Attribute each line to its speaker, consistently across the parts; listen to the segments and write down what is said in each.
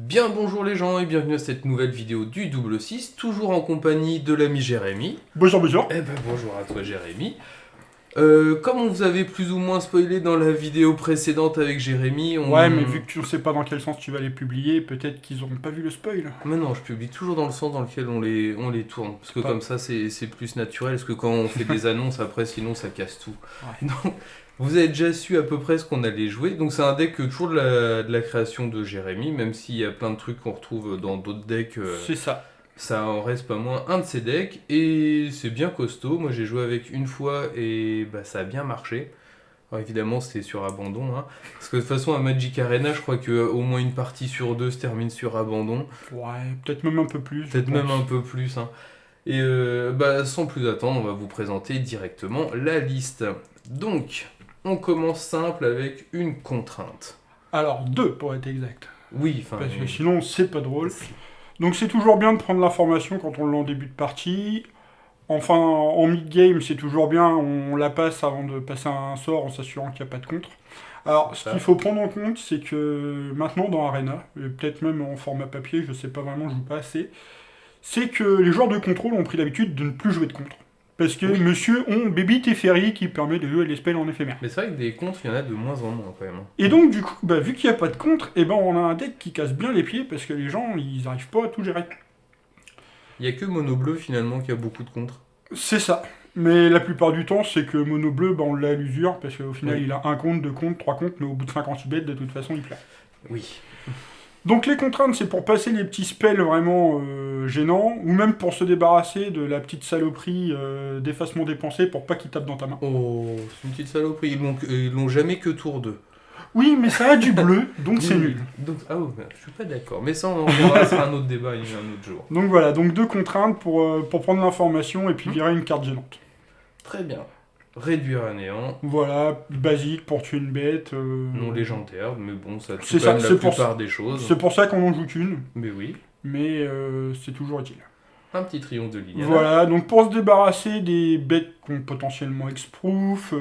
Speaker 1: Bien bonjour les gens et bienvenue à cette nouvelle vidéo du Double 6, toujours en compagnie de l'ami Jérémy.
Speaker 2: Bonjour, bonjour.
Speaker 1: Eh ben bonjour à toi Jérémy. Comme on vous avait plus ou moins spoilé dans la vidéo précédente avec Jérémy,
Speaker 2: Ouais, mais vu que tu ne sais pas dans quel sens tu vas les publier, peut-être qu'ils auront pas vu le spoil.
Speaker 1: Mais non, je publie toujours dans le sens dans lequel on les tourne, parce que
Speaker 2: Pas-
Speaker 1: comme ça c'est plus naturel, parce que quand on fait des annonces après sinon ça casse tout.
Speaker 2: Ouais.
Speaker 1: Donc vous avez déjà su à peu près ce qu'on allait jouer, donc c'est un deck toujours de la création de Jérémy, même s'il y a plein de trucs qu'on retrouve dans d'autres decks.
Speaker 2: C'est ça.
Speaker 1: Ça en reste pas moins un de ces decks et c'est bien costaud. Moi j'ai joué avec une fois et bah, ça a bien marché. Alors, évidemment c'était sur abandon. Hein. Parce que de toute façon à Magic Arena je crois qu'au moins une partie sur deux se termine sur abandon.
Speaker 2: Ouais, peut-être même un peu plus.
Speaker 1: Peut-être même un peu plus. Hein. Et bah, sans plus attendre on va vous présenter directement la liste. Donc on commence simple avec une contrainte.
Speaker 2: Alors, deux pour être exact.
Speaker 1: Oui, enfin...
Speaker 2: Parce que sinon, c'est pas drôle. Donc, c'est toujours bien de prendre l'information quand on l'a en début de partie. Enfin, en mid-game, c'est toujours bien, on la passe avant de passer un sort en s'assurant qu'il n'y a pas de contre. Alors, ce
Speaker 1: Ça.
Speaker 2: qu'il faut prendre en compte, c'est que maintenant dans Arena, et peut-être même en format papier, je sais pas vraiment, je joue pas assez, c'est que les joueurs de contrôle ont pris l'habitude de ne plus jouer de contre. Parce que
Speaker 1: Oui.
Speaker 2: monsieur ont Baby Teferi qui permet de jouer les spells en éphémère.
Speaker 1: Mais c'est vrai que des contres il y en a de moins en moins quand même. Hein.
Speaker 2: Et donc, du coup, bah, vu qu'il n'y a pas de contre, et ben on a un deck qui casse bien les pieds parce que les gens, ils arrivent pas à tout gérer.
Speaker 1: Il y a que Mono Bleu finalement qui a beaucoup de contres.
Speaker 2: C'est ça. Mais la plupart du temps, c'est que Mono Bleu, bah, on l'a à l'usure, parce qu'au final,
Speaker 1: Oui.
Speaker 2: il a un compte, deux comptes, trois comptes, mais au bout de 56 bêtes, de toute façon, il plaît.
Speaker 1: Oui.
Speaker 2: Donc les contraintes, c'est pour passer les petits spells vraiment gênants, ou même pour se débarrasser de la petite saloperie d'effacement dépensé pour pas qu'il tape dans ta main.
Speaker 1: Oh, c'est une petite saloperie. Ils l'ont jamais que tour 2.
Speaker 2: Oui, mais ça a du bleu, donc c'est nul.
Speaker 1: Donc, ah ouais, je suis pas d'accord. Mais ça, on reviendra, ce sera un autre débat un autre jour.
Speaker 2: Donc voilà, donc deux contraintes pour prendre l'information et puis virer une carte gênante.
Speaker 1: Très bien. Réduire à néant.
Speaker 2: Voilà, basique pour tuer une bête.
Speaker 1: Non légendaire, mais bon, ça tue
Speaker 2: C'est
Speaker 1: quand
Speaker 2: ça,
Speaker 1: même la
Speaker 2: c'est pour
Speaker 1: plupart des choses.
Speaker 2: C'est pour ça qu'on en joue qu'une,
Speaker 1: Mais oui.
Speaker 2: mais c'est toujours utile.
Speaker 1: Un petit triomphe de Liliana.
Speaker 2: Voilà, donc pour se débarrasser des bêtes qui ont potentiellement Hexproof,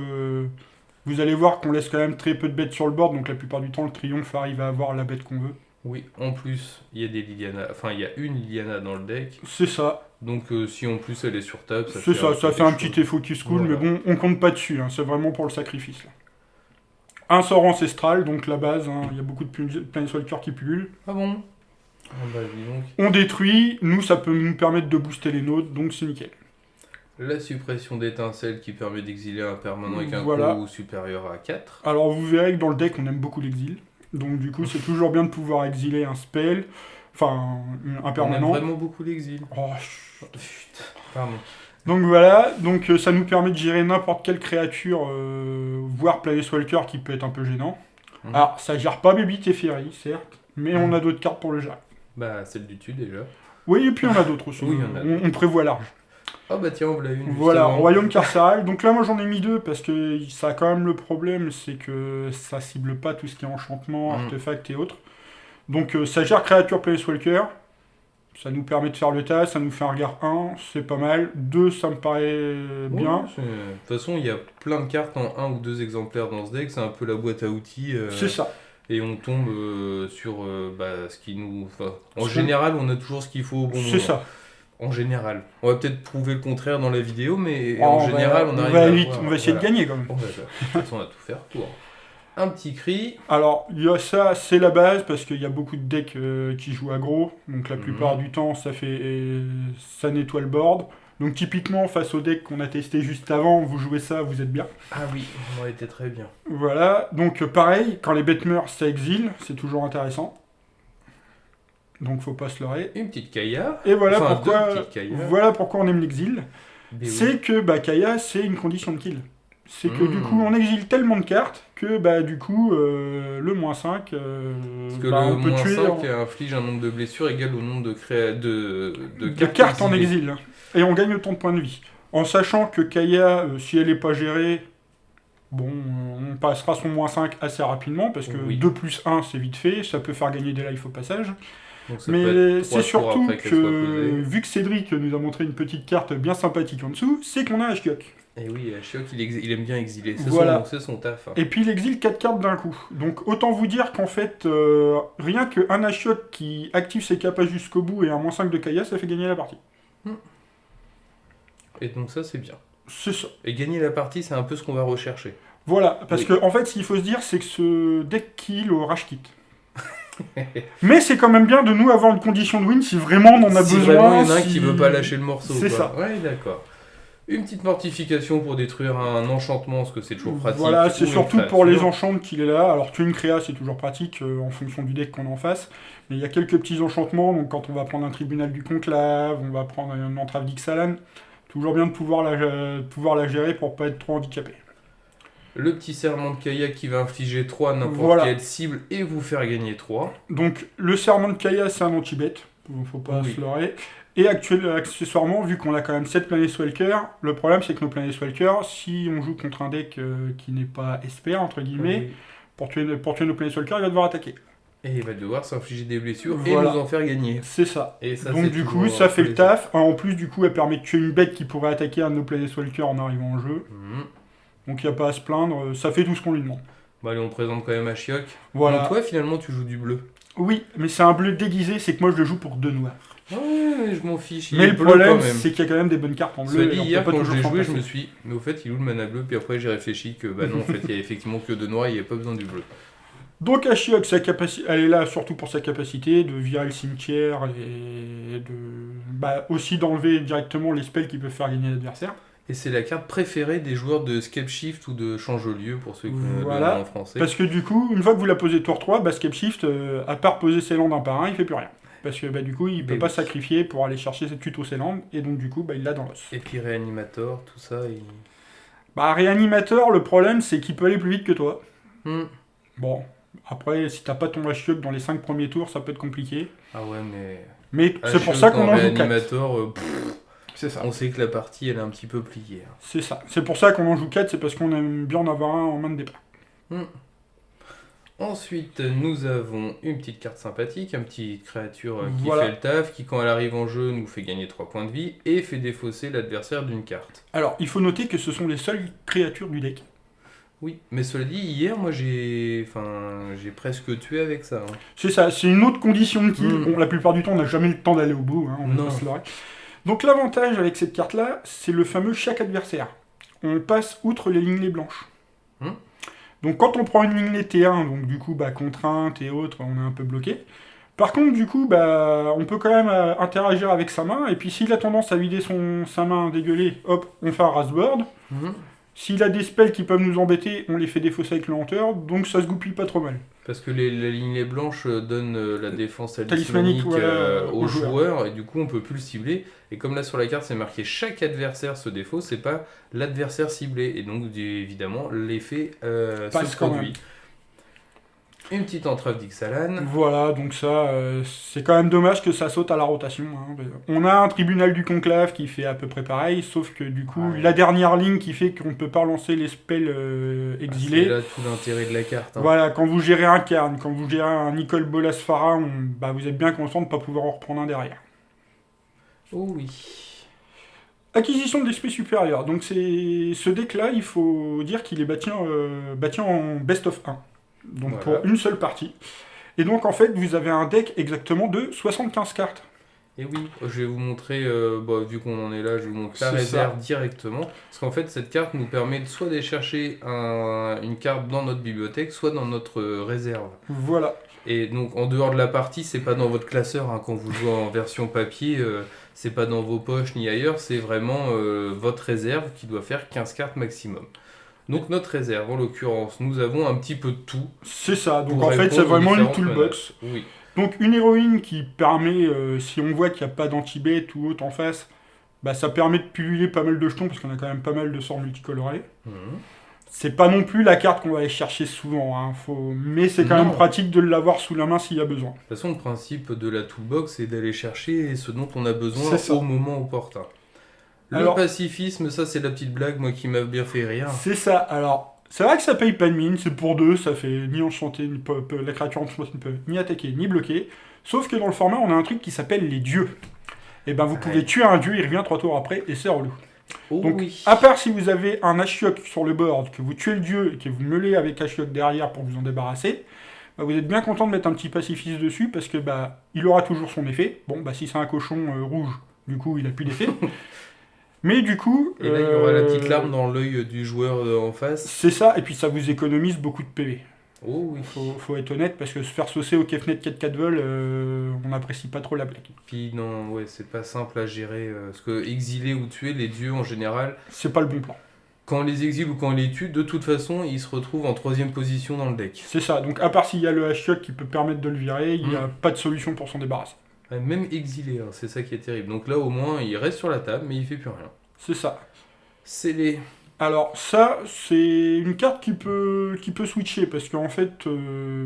Speaker 2: vous allez voir qu'on laisse quand même très peu de bêtes sur le board, donc la plupart du temps le triomphe arrive à avoir la bête qu'on veut.
Speaker 1: Oui, en plus, il y a des Liliana. Enfin, il y a une Liliana dans le deck.
Speaker 2: C'est ça,
Speaker 1: Donc, si en plus elle est sur table, ça
Speaker 2: c'est
Speaker 1: fait
Speaker 2: ça, ça fait un
Speaker 1: quelque
Speaker 2: petit effort qui se cool,
Speaker 1: Voilà.
Speaker 2: mais bon, on compte pas dessus, hein, c'est vraiment pour le sacrifice. Là. Un sort ancestral, donc la base, hein, il y a beaucoup de Planeswalkers qui pullulent.
Speaker 1: Ah bon. Ah bah dis donc.
Speaker 2: On détruit, nous ça peut nous permettre de booster les nôtres, donc c'est nickel.
Speaker 1: La suppression d'étincelles qui permet d'exiler un permanent avec un
Speaker 2: Voilà.
Speaker 1: coût supérieur à 4.
Speaker 2: Alors vous verrez que dans le deck on aime beaucoup l'exil. Donc du coup c'est toujours bien de pouvoir exiler un spell, enfin un
Speaker 1: On aime
Speaker 2: permanent.
Speaker 1: vraiment beaucoup l'exil.
Speaker 2: Oh,
Speaker 1: Putain, pardon.
Speaker 2: donc voilà, donc ça nous permet de gérer n'importe quelle créature, voire Planeswalker qui peut être un peu gênant.
Speaker 1: Mhm.
Speaker 2: Alors ça gère pas Baby Teferi, certes, mais on a d'autres cartes pour le gérer.
Speaker 1: Bah, celle du dessus déjà.
Speaker 2: Oui, et puis on a d'autres aussi.
Speaker 1: Oui, il y en a
Speaker 2: on prévoit large.
Speaker 1: Ah bah tiens, on voilà une.
Speaker 2: Voilà,
Speaker 1: justement.
Speaker 2: Royaume carcéral. Donc là, moi j'en ai mis deux parce que ça a quand même le problème, c'est que ça cible pas tout ce qui est enchantement,
Speaker 1: Mm.
Speaker 2: artefacts et autres. Donc ça gère créature Planeswalker. Ça nous permet de faire le tas, ça nous fait un regard 1, c'est pas mal. 2, ça me paraît bien.
Speaker 1: Ouais, de toute façon, il y a plein de cartes en un ou deux exemplaires dans ce deck. C'est un peu la boîte à outils.
Speaker 2: C'est ça.
Speaker 1: Et on tombe sur bah, ce qui nous. Enfin, en
Speaker 2: Ce-
Speaker 1: général, on a toujours ce qu'il faut au bon moment.
Speaker 2: C'est ça.
Speaker 1: En général. On va peut-être prouver le contraire dans la vidéo, mais
Speaker 2: Oh,
Speaker 1: en général, on arrive
Speaker 2: va
Speaker 1: à
Speaker 2: vite,
Speaker 1: avoir-
Speaker 2: on va essayer
Speaker 1: voilà.
Speaker 2: de gagner quand même.
Speaker 1: Bon, bah, de toute façon, on va tout faire pour. Un petit cri.
Speaker 2: Alors, il y a ça, c'est la base, parce qu'il y a beaucoup de decks qui jouent aggro, donc la
Speaker 1: Mhm.
Speaker 2: plupart du temps, ça nettoie le board. Donc typiquement, face au deck qu'on a testé juste avant, vous jouez ça, vous êtes bien.
Speaker 1: Ah oui, on aurait été très bien.
Speaker 2: Voilà, donc pareil, quand les bêtes meurent, ça exile, c'est toujours intéressant. Donc faut pas se leurrer.
Speaker 1: Une petite Kaya.
Speaker 2: Et voilà
Speaker 1: Enfin,
Speaker 2: pourquoi,
Speaker 1: deux petites Kaya.
Speaker 2: voilà pourquoi on aime l'exil.
Speaker 1: Mais oui.
Speaker 2: C'est que bah, Kaya, c'est une condition de kill. C'est que du
Speaker 1: Mhm.
Speaker 2: coup, on exile tellement de cartes que bah, du coup, le moins 5,
Speaker 1: Parce que
Speaker 2: bah,
Speaker 1: le
Speaker 2: on peut
Speaker 1: moins
Speaker 2: tuer
Speaker 1: 5 inflige un nombre de blessures égal au nombre de
Speaker 2: de cartes en
Speaker 1: exilées.
Speaker 2: exil. Et on gagne autant de points de vie. En sachant que Kaya, si elle n'est pas gérée, bon, on passera son moins 5 assez rapidement, parce que
Speaker 1: Oui.
Speaker 2: 2 plus 1, c'est vite fait, ça peut faire gagner des lives au passage.
Speaker 1: Donc ça peut
Speaker 2: Mais
Speaker 1: être
Speaker 2: c'est
Speaker 1: trois tours
Speaker 2: surtout
Speaker 1: après qu'elle soit
Speaker 2: que,
Speaker 1: posée.
Speaker 2: vu que Cédric nous a montré une petite carte bien sympathique en dessous, c'est qu'on a Ashkyok.
Speaker 1: Et oui, Ashiok, il aime bien exiler.
Speaker 2: Voilà.
Speaker 1: C'est son taf. Hein.
Speaker 2: Et puis il exile 4 cartes d'un coup. Donc autant vous dire qu'en fait, rien qu'un Ashiok qui active ses capaces jusqu'au bout et un -5 de Kaya, ça fait gagner la partie.
Speaker 1: Et donc ça, c'est bien.
Speaker 2: C'est ça.
Speaker 1: Et gagner la partie, c'est un peu ce qu'on va rechercher.
Speaker 2: Voilà, parce que en fait, ce qu'il faut se dire, c'est que ce deck kill au rage kit. Mais c'est quand même bien de nous avoir une condition de win si vraiment on en a
Speaker 1: si
Speaker 2: besoin.
Speaker 1: Vraiment, il y en a un qui veut pas lâcher le morceau.
Speaker 2: C'est ça.
Speaker 1: Ouais, d'accord. Une petite mortification pour détruire un enchantement, parce que c'est toujours pratique.
Speaker 2: Voilà, c'est surtout pour les enchantements qu'il est là. Alors tuer une créa, c'est toujours pratique en fonction du deck qu'on a en face. Mais il y a quelques petits enchantements, donc quand on va prendre un tribunal du conclave, on va prendre une entrave d'Ixalan, toujours bien de pouvoir la gérer pour pas être trop handicapé.
Speaker 1: Le petit serment de Kaya qui va infliger 3 à n'importe quelle cible et vous faire gagner 3.
Speaker 2: Donc le serment de Kaya, c'est un anti-bet, faut pas se leurrer. Et accessoirement, vu qu'on a quand même 7 Planeswalker, le problème c'est que nos Planeswalker, si on joue contre un deck qui n'est pas SP, entre guillemets, pour tuer nos Planeswalker, il va devoir attaquer.
Speaker 1: Et il va devoir s'infliger des blessures et nous en faire gagner.
Speaker 2: C'est ça.
Speaker 1: Et ça
Speaker 2: donc du coup, ça fait le taf. En plus, du coup, elle permet de tuer une bête qui pourrait attaquer un de nos Planeswalker en arrivant en jeu. Donc il n'y a pas à se plaindre, ça fait tout ce qu'on lui demande.
Speaker 1: Bon allez, on présente quand même Ashiok.
Speaker 2: Voilà.
Speaker 1: Donc toi, finalement, tu joues du bleu.
Speaker 2: Oui, mais c'est un bleu déguisé, c'est que moi je le joue pour 2 noirs.
Speaker 1: Ouais, je m'en fiche.
Speaker 2: Mais le problème, c'est qu'il y a quand même des bonnes cartes en bleu.
Speaker 1: Hier, quand je l'ai joué, je me suis dit, mais au fait, il est où le mana bleu? Puis après, j'ai réfléchi que, bah non, en fait, il y a effectivement que 2 noirs, il n'y a pas besoin du bleu.
Speaker 2: Donc Ashiok, elle est là surtout pour sa capacité de virer le cimetière et aussi d'enlever directement les spells qui peuvent faire gagner l'adversaire.
Speaker 1: Et c'est la carte préférée des joueurs de Scape Shift ou de Change-Lieu, pour ceux qui le nom en français.
Speaker 2: Parce que du coup, une fois que vous la posez tour 3, Scape Shift, à part poser ses landes un par un, il fait plus rien. Parce que du coup, il peut pas sacrifier pour aller chercher cette tuto ses landes, et donc du coup, il l'a dans l'os.
Speaker 1: Et puis Réanimator, tout ça,
Speaker 2: Réanimator, le problème, c'est qu'il peut aller plus vite que toi. Bon, après, si t'as pas ton Ashiok dans les 5 premiers tours, ça peut être compliqué.
Speaker 1: Ah ouais, mais...
Speaker 2: Mais c'est pour ça qu'on en joue 4.
Speaker 1: Réanimator,
Speaker 2: c'est ça.
Speaker 1: On sait que la partie, elle est un petit peu pliée. Hein.
Speaker 2: C'est ça. C'est pour ça qu'on en joue 4, c'est parce qu'on aime bien en avoir un en main de départ.
Speaker 1: Ensuite, nous avons une petite carte sympathique, une petite créature qui fait le taf, qui quand elle arrive en jeu nous fait gagner 3 points de vie et fait défausser l'adversaire d'une carte.
Speaker 2: Alors, il faut noter que ce sont les seules créatures du deck.
Speaker 1: Oui, mais cela dit, hier, moi j'ai presque tué avec ça. Hein.
Speaker 2: C'est ça, c'est une autre condition de kill. Bon, la plupart du temps, on n'a jamais le temps d'aller au bout. Hein, on passe l'oreille. Donc l'avantage avec cette carte-là, c'est le fameux chaque adversaire. On passe outre les lignes blanches. Donc quand on prend une ligne T1, donc du coup, contrainte et autres, on est un peu bloqué. Par contre, du coup, on peut quand même interagir avec sa main, et puis s'il a tendance à vider sa main dégueulée, hop, on fait un Rasboard. S'il a des spells qui peuvent nous embêter, on les fait défausser avec lenteur, donc ça se goupille pas trop mal.
Speaker 1: Parce que la ligne blanche donne la défense talismanique aux joueurs, et du coup on peut plus le cibler. Et comme là sur la carte c'est marqué chaque adversaire se défausse, c'est pas l'adversaire ciblé. Et donc évidemment l'effet se produit. Une petite entrave d'Ixalan.
Speaker 2: Voilà, donc ça, c'est quand même dommage que ça saute à la rotation. Hein. On a un tribunal du conclave qui fait à peu près pareil, sauf que du coup, la dernière ligne qui fait qu'on ne peut pas lancer les spells exilés.
Speaker 1: C'est là tout l'intérêt de la carte. Hein.
Speaker 2: Voilà, quand vous gérez un Karn, quand vous gérez un Nicole Bolasphara, vous êtes bien conscient de ne pas pouvoir en reprendre un derrière.
Speaker 1: Oh oui.
Speaker 2: Acquisition de l'esprit supérieur. Donc ce deck-là, il faut dire qu'il est bâti en best of 1. Donc pour une seule partie. Et donc en fait, vous avez un deck exactement de 75 cartes.
Speaker 1: Et oui, je vais vous montrer, vu qu'on en est là, je vais vous montrer la réserve directement. Parce qu'en fait, cette carte nous permet soit d'aller chercher une carte dans notre bibliothèque, soit dans notre réserve.
Speaker 2: Voilà.
Speaker 1: Et donc en dehors de la partie, c'est pas dans votre classeur, hein, quand vous jouez en version papier, c'est pas dans vos poches ni ailleurs, c'est vraiment votre réserve qui doit faire 15 cartes maximum. Donc notre réserve, en l'occurrence, nous avons un petit peu de tout.
Speaker 2: C'est ça, donc en fait c'est vraiment une toolbox.
Speaker 1: Oui.
Speaker 2: Donc une héroïne qui permet, si on voit qu'il n'y a pas d'anti-bait ou autre en face, ça permet de pulluler pas mal de jetons, parce qu'on a quand même pas mal de sorts multicolorés. C'est pas non plus la carte qu'on va aller chercher souvent, hein, mais c'est quand même pratique de l'avoir sous la main s'il y a besoin.
Speaker 1: De toute façon, le principe de la toolbox, c'est d'aller chercher ce dont on a besoin au moment opportun. Le pacifisme, ça c'est la petite blague, moi qui m'a bien fait rire.
Speaker 2: C'est ça, alors, c'est vrai que ça paye pas de mine, c'est pour 2, ça fait ni enchanté, la créature enchantée ne peut ni attaquer, ni bloquer. Sauf que dans le format, on a un truc qui s'appelle les dieux. Et vous pouvez tuer un dieu, il revient 3 tours après, et c'est relou.
Speaker 1: Oh
Speaker 2: Donc,
Speaker 1: oui.
Speaker 2: à part si vous avez un Ashiok sur le board, que vous tuez le dieu et que vous meulez avec Ashiok derrière pour vous en débarrasser, bah, vous êtes bien content de mettre un petit pacifiste dessus parce que bah, il aura toujours son effet. Bon, bah si c'est un cochon rouge, du coup, il a plus d'effet. Mais du coup...
Speaker 1: Et là, il y aura la petite larme dans l'œil du joueur en face.
Speaker 2: C'est ça, et puis ça vous économise beaucoup de PV.
Speaker 1: Oh oui.
Speaker 2: Faut être honnête, parce que se faire saucer au Kefnet 4-4 vol, on n'apprécie pas trop la blague.
Speaker 1: Puis non, ouais, c'est pas simple à gérer. Parce que exiler ou tuer les dieux en général,
Speaker 2: C'est pas le bon plan.
Speaker 1: quand on les exile ou quand on les tue, de toute façon, ils se retrouvent en 3ème position dans le deck.
Speaker 2: C'est ça, donc à part s'il y a le Ashiok qui peut permettre de le virer, il n'y a pas de solution pour s'en débarrasser.
Speaker 1: Même exilé, hein, c'est ça qui est terrible. Donc là, au moins, il reste sur la table, mais il fait plus rien.
Speaker 2: C'est ça.
Speaker 1: Scellé.
Speaker 2: Alors ça, c'est une carte qui peut switcher, parce qu'en fait,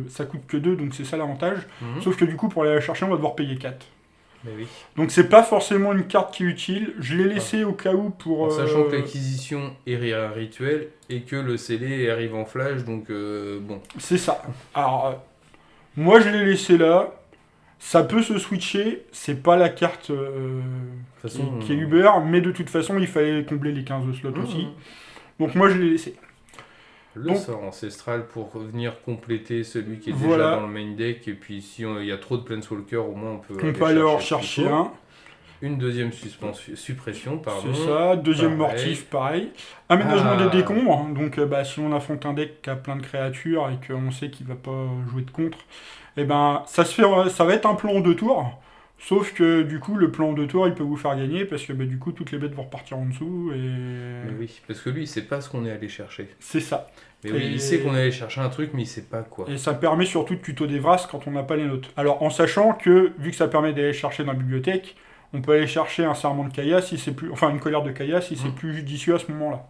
Speaker 2: ça coûte que 2, donc c'est ça l'avantage.
Speaker 1: Mhm.
Speaker 2: Sauf que du coup, pour aller la chercher, on va devoir payer 4.
Speaker 1: Mais oui.
Speaker 2: Donc c'est pas forcément une carte qui est utile, je l'ai laissé au cas où pour...
Speaker 1: En sachant que l'acquisition est un rituel et que le scellé arrive en flash, donc bon.
Speaker 2: C'est ça. Alors, moi je l'ai laissé là, ça peut se switcher, c'est pas la carte
Speaker 1: façon,
Speaker 2: qui est Uber, mais de toute façon il fallait combler les 15 slots aussi. Donc moi je l'ai laissé.
Speaker 1: Le
Speaker 2: Donc-
Speaker 1: sort ancestral pour venir compléter celui qui est déjà
Speaker 2: Voilà.
Speaker 1: dans le main deck. Et puis si il y a trop de Planeswalker, au moins on peut
Speaker 2: On peut aller en
Speaker 1: ce qu'il
Speaker 2: chercher
Speaker 1: faut.
Speaker 2: un,
Speaker 1: Une deuxième suppression, pardon.
Speaker 2: c'est ça. Deuxième
Speaker 1: Pareil.
Speaker 2: mortif, pareil. Aménagement
Speaker 1: Ah.
Speaker 2: des décombres, donc bah, si on affronte un deck qui a plein de créatures et qu'on sait qu'il va pas jouer de contre, et ben ça va être un plan en 2 tours. Sauf que du coup, le plan en 2 tours, il peut vous faire gagner parce que bah, du coup, toutes les bêtes vont repartir en dessous et.
Speaker 1: Mais oui, parce que lui, il sait pas ce qu'on est allé chercher.
Speaker 2: C'est ça.
Speaker 1: Mais oui,
Speaker 2: Et-
Speaker 1: il sait qu'on est allé chercher un truc, mais il sait pas quoi.
Speaker 2: Et ça permet surtout de tuto des Vras quand on n'a pas les notes. Alors en sachant que, vu que ça permet d'aller chercher dans la bibliothèque, on peut aller chercher un serment de Kaya si c'est plus. Enfin une colère de Kaya si c'est plus judicieux à ce moment-là.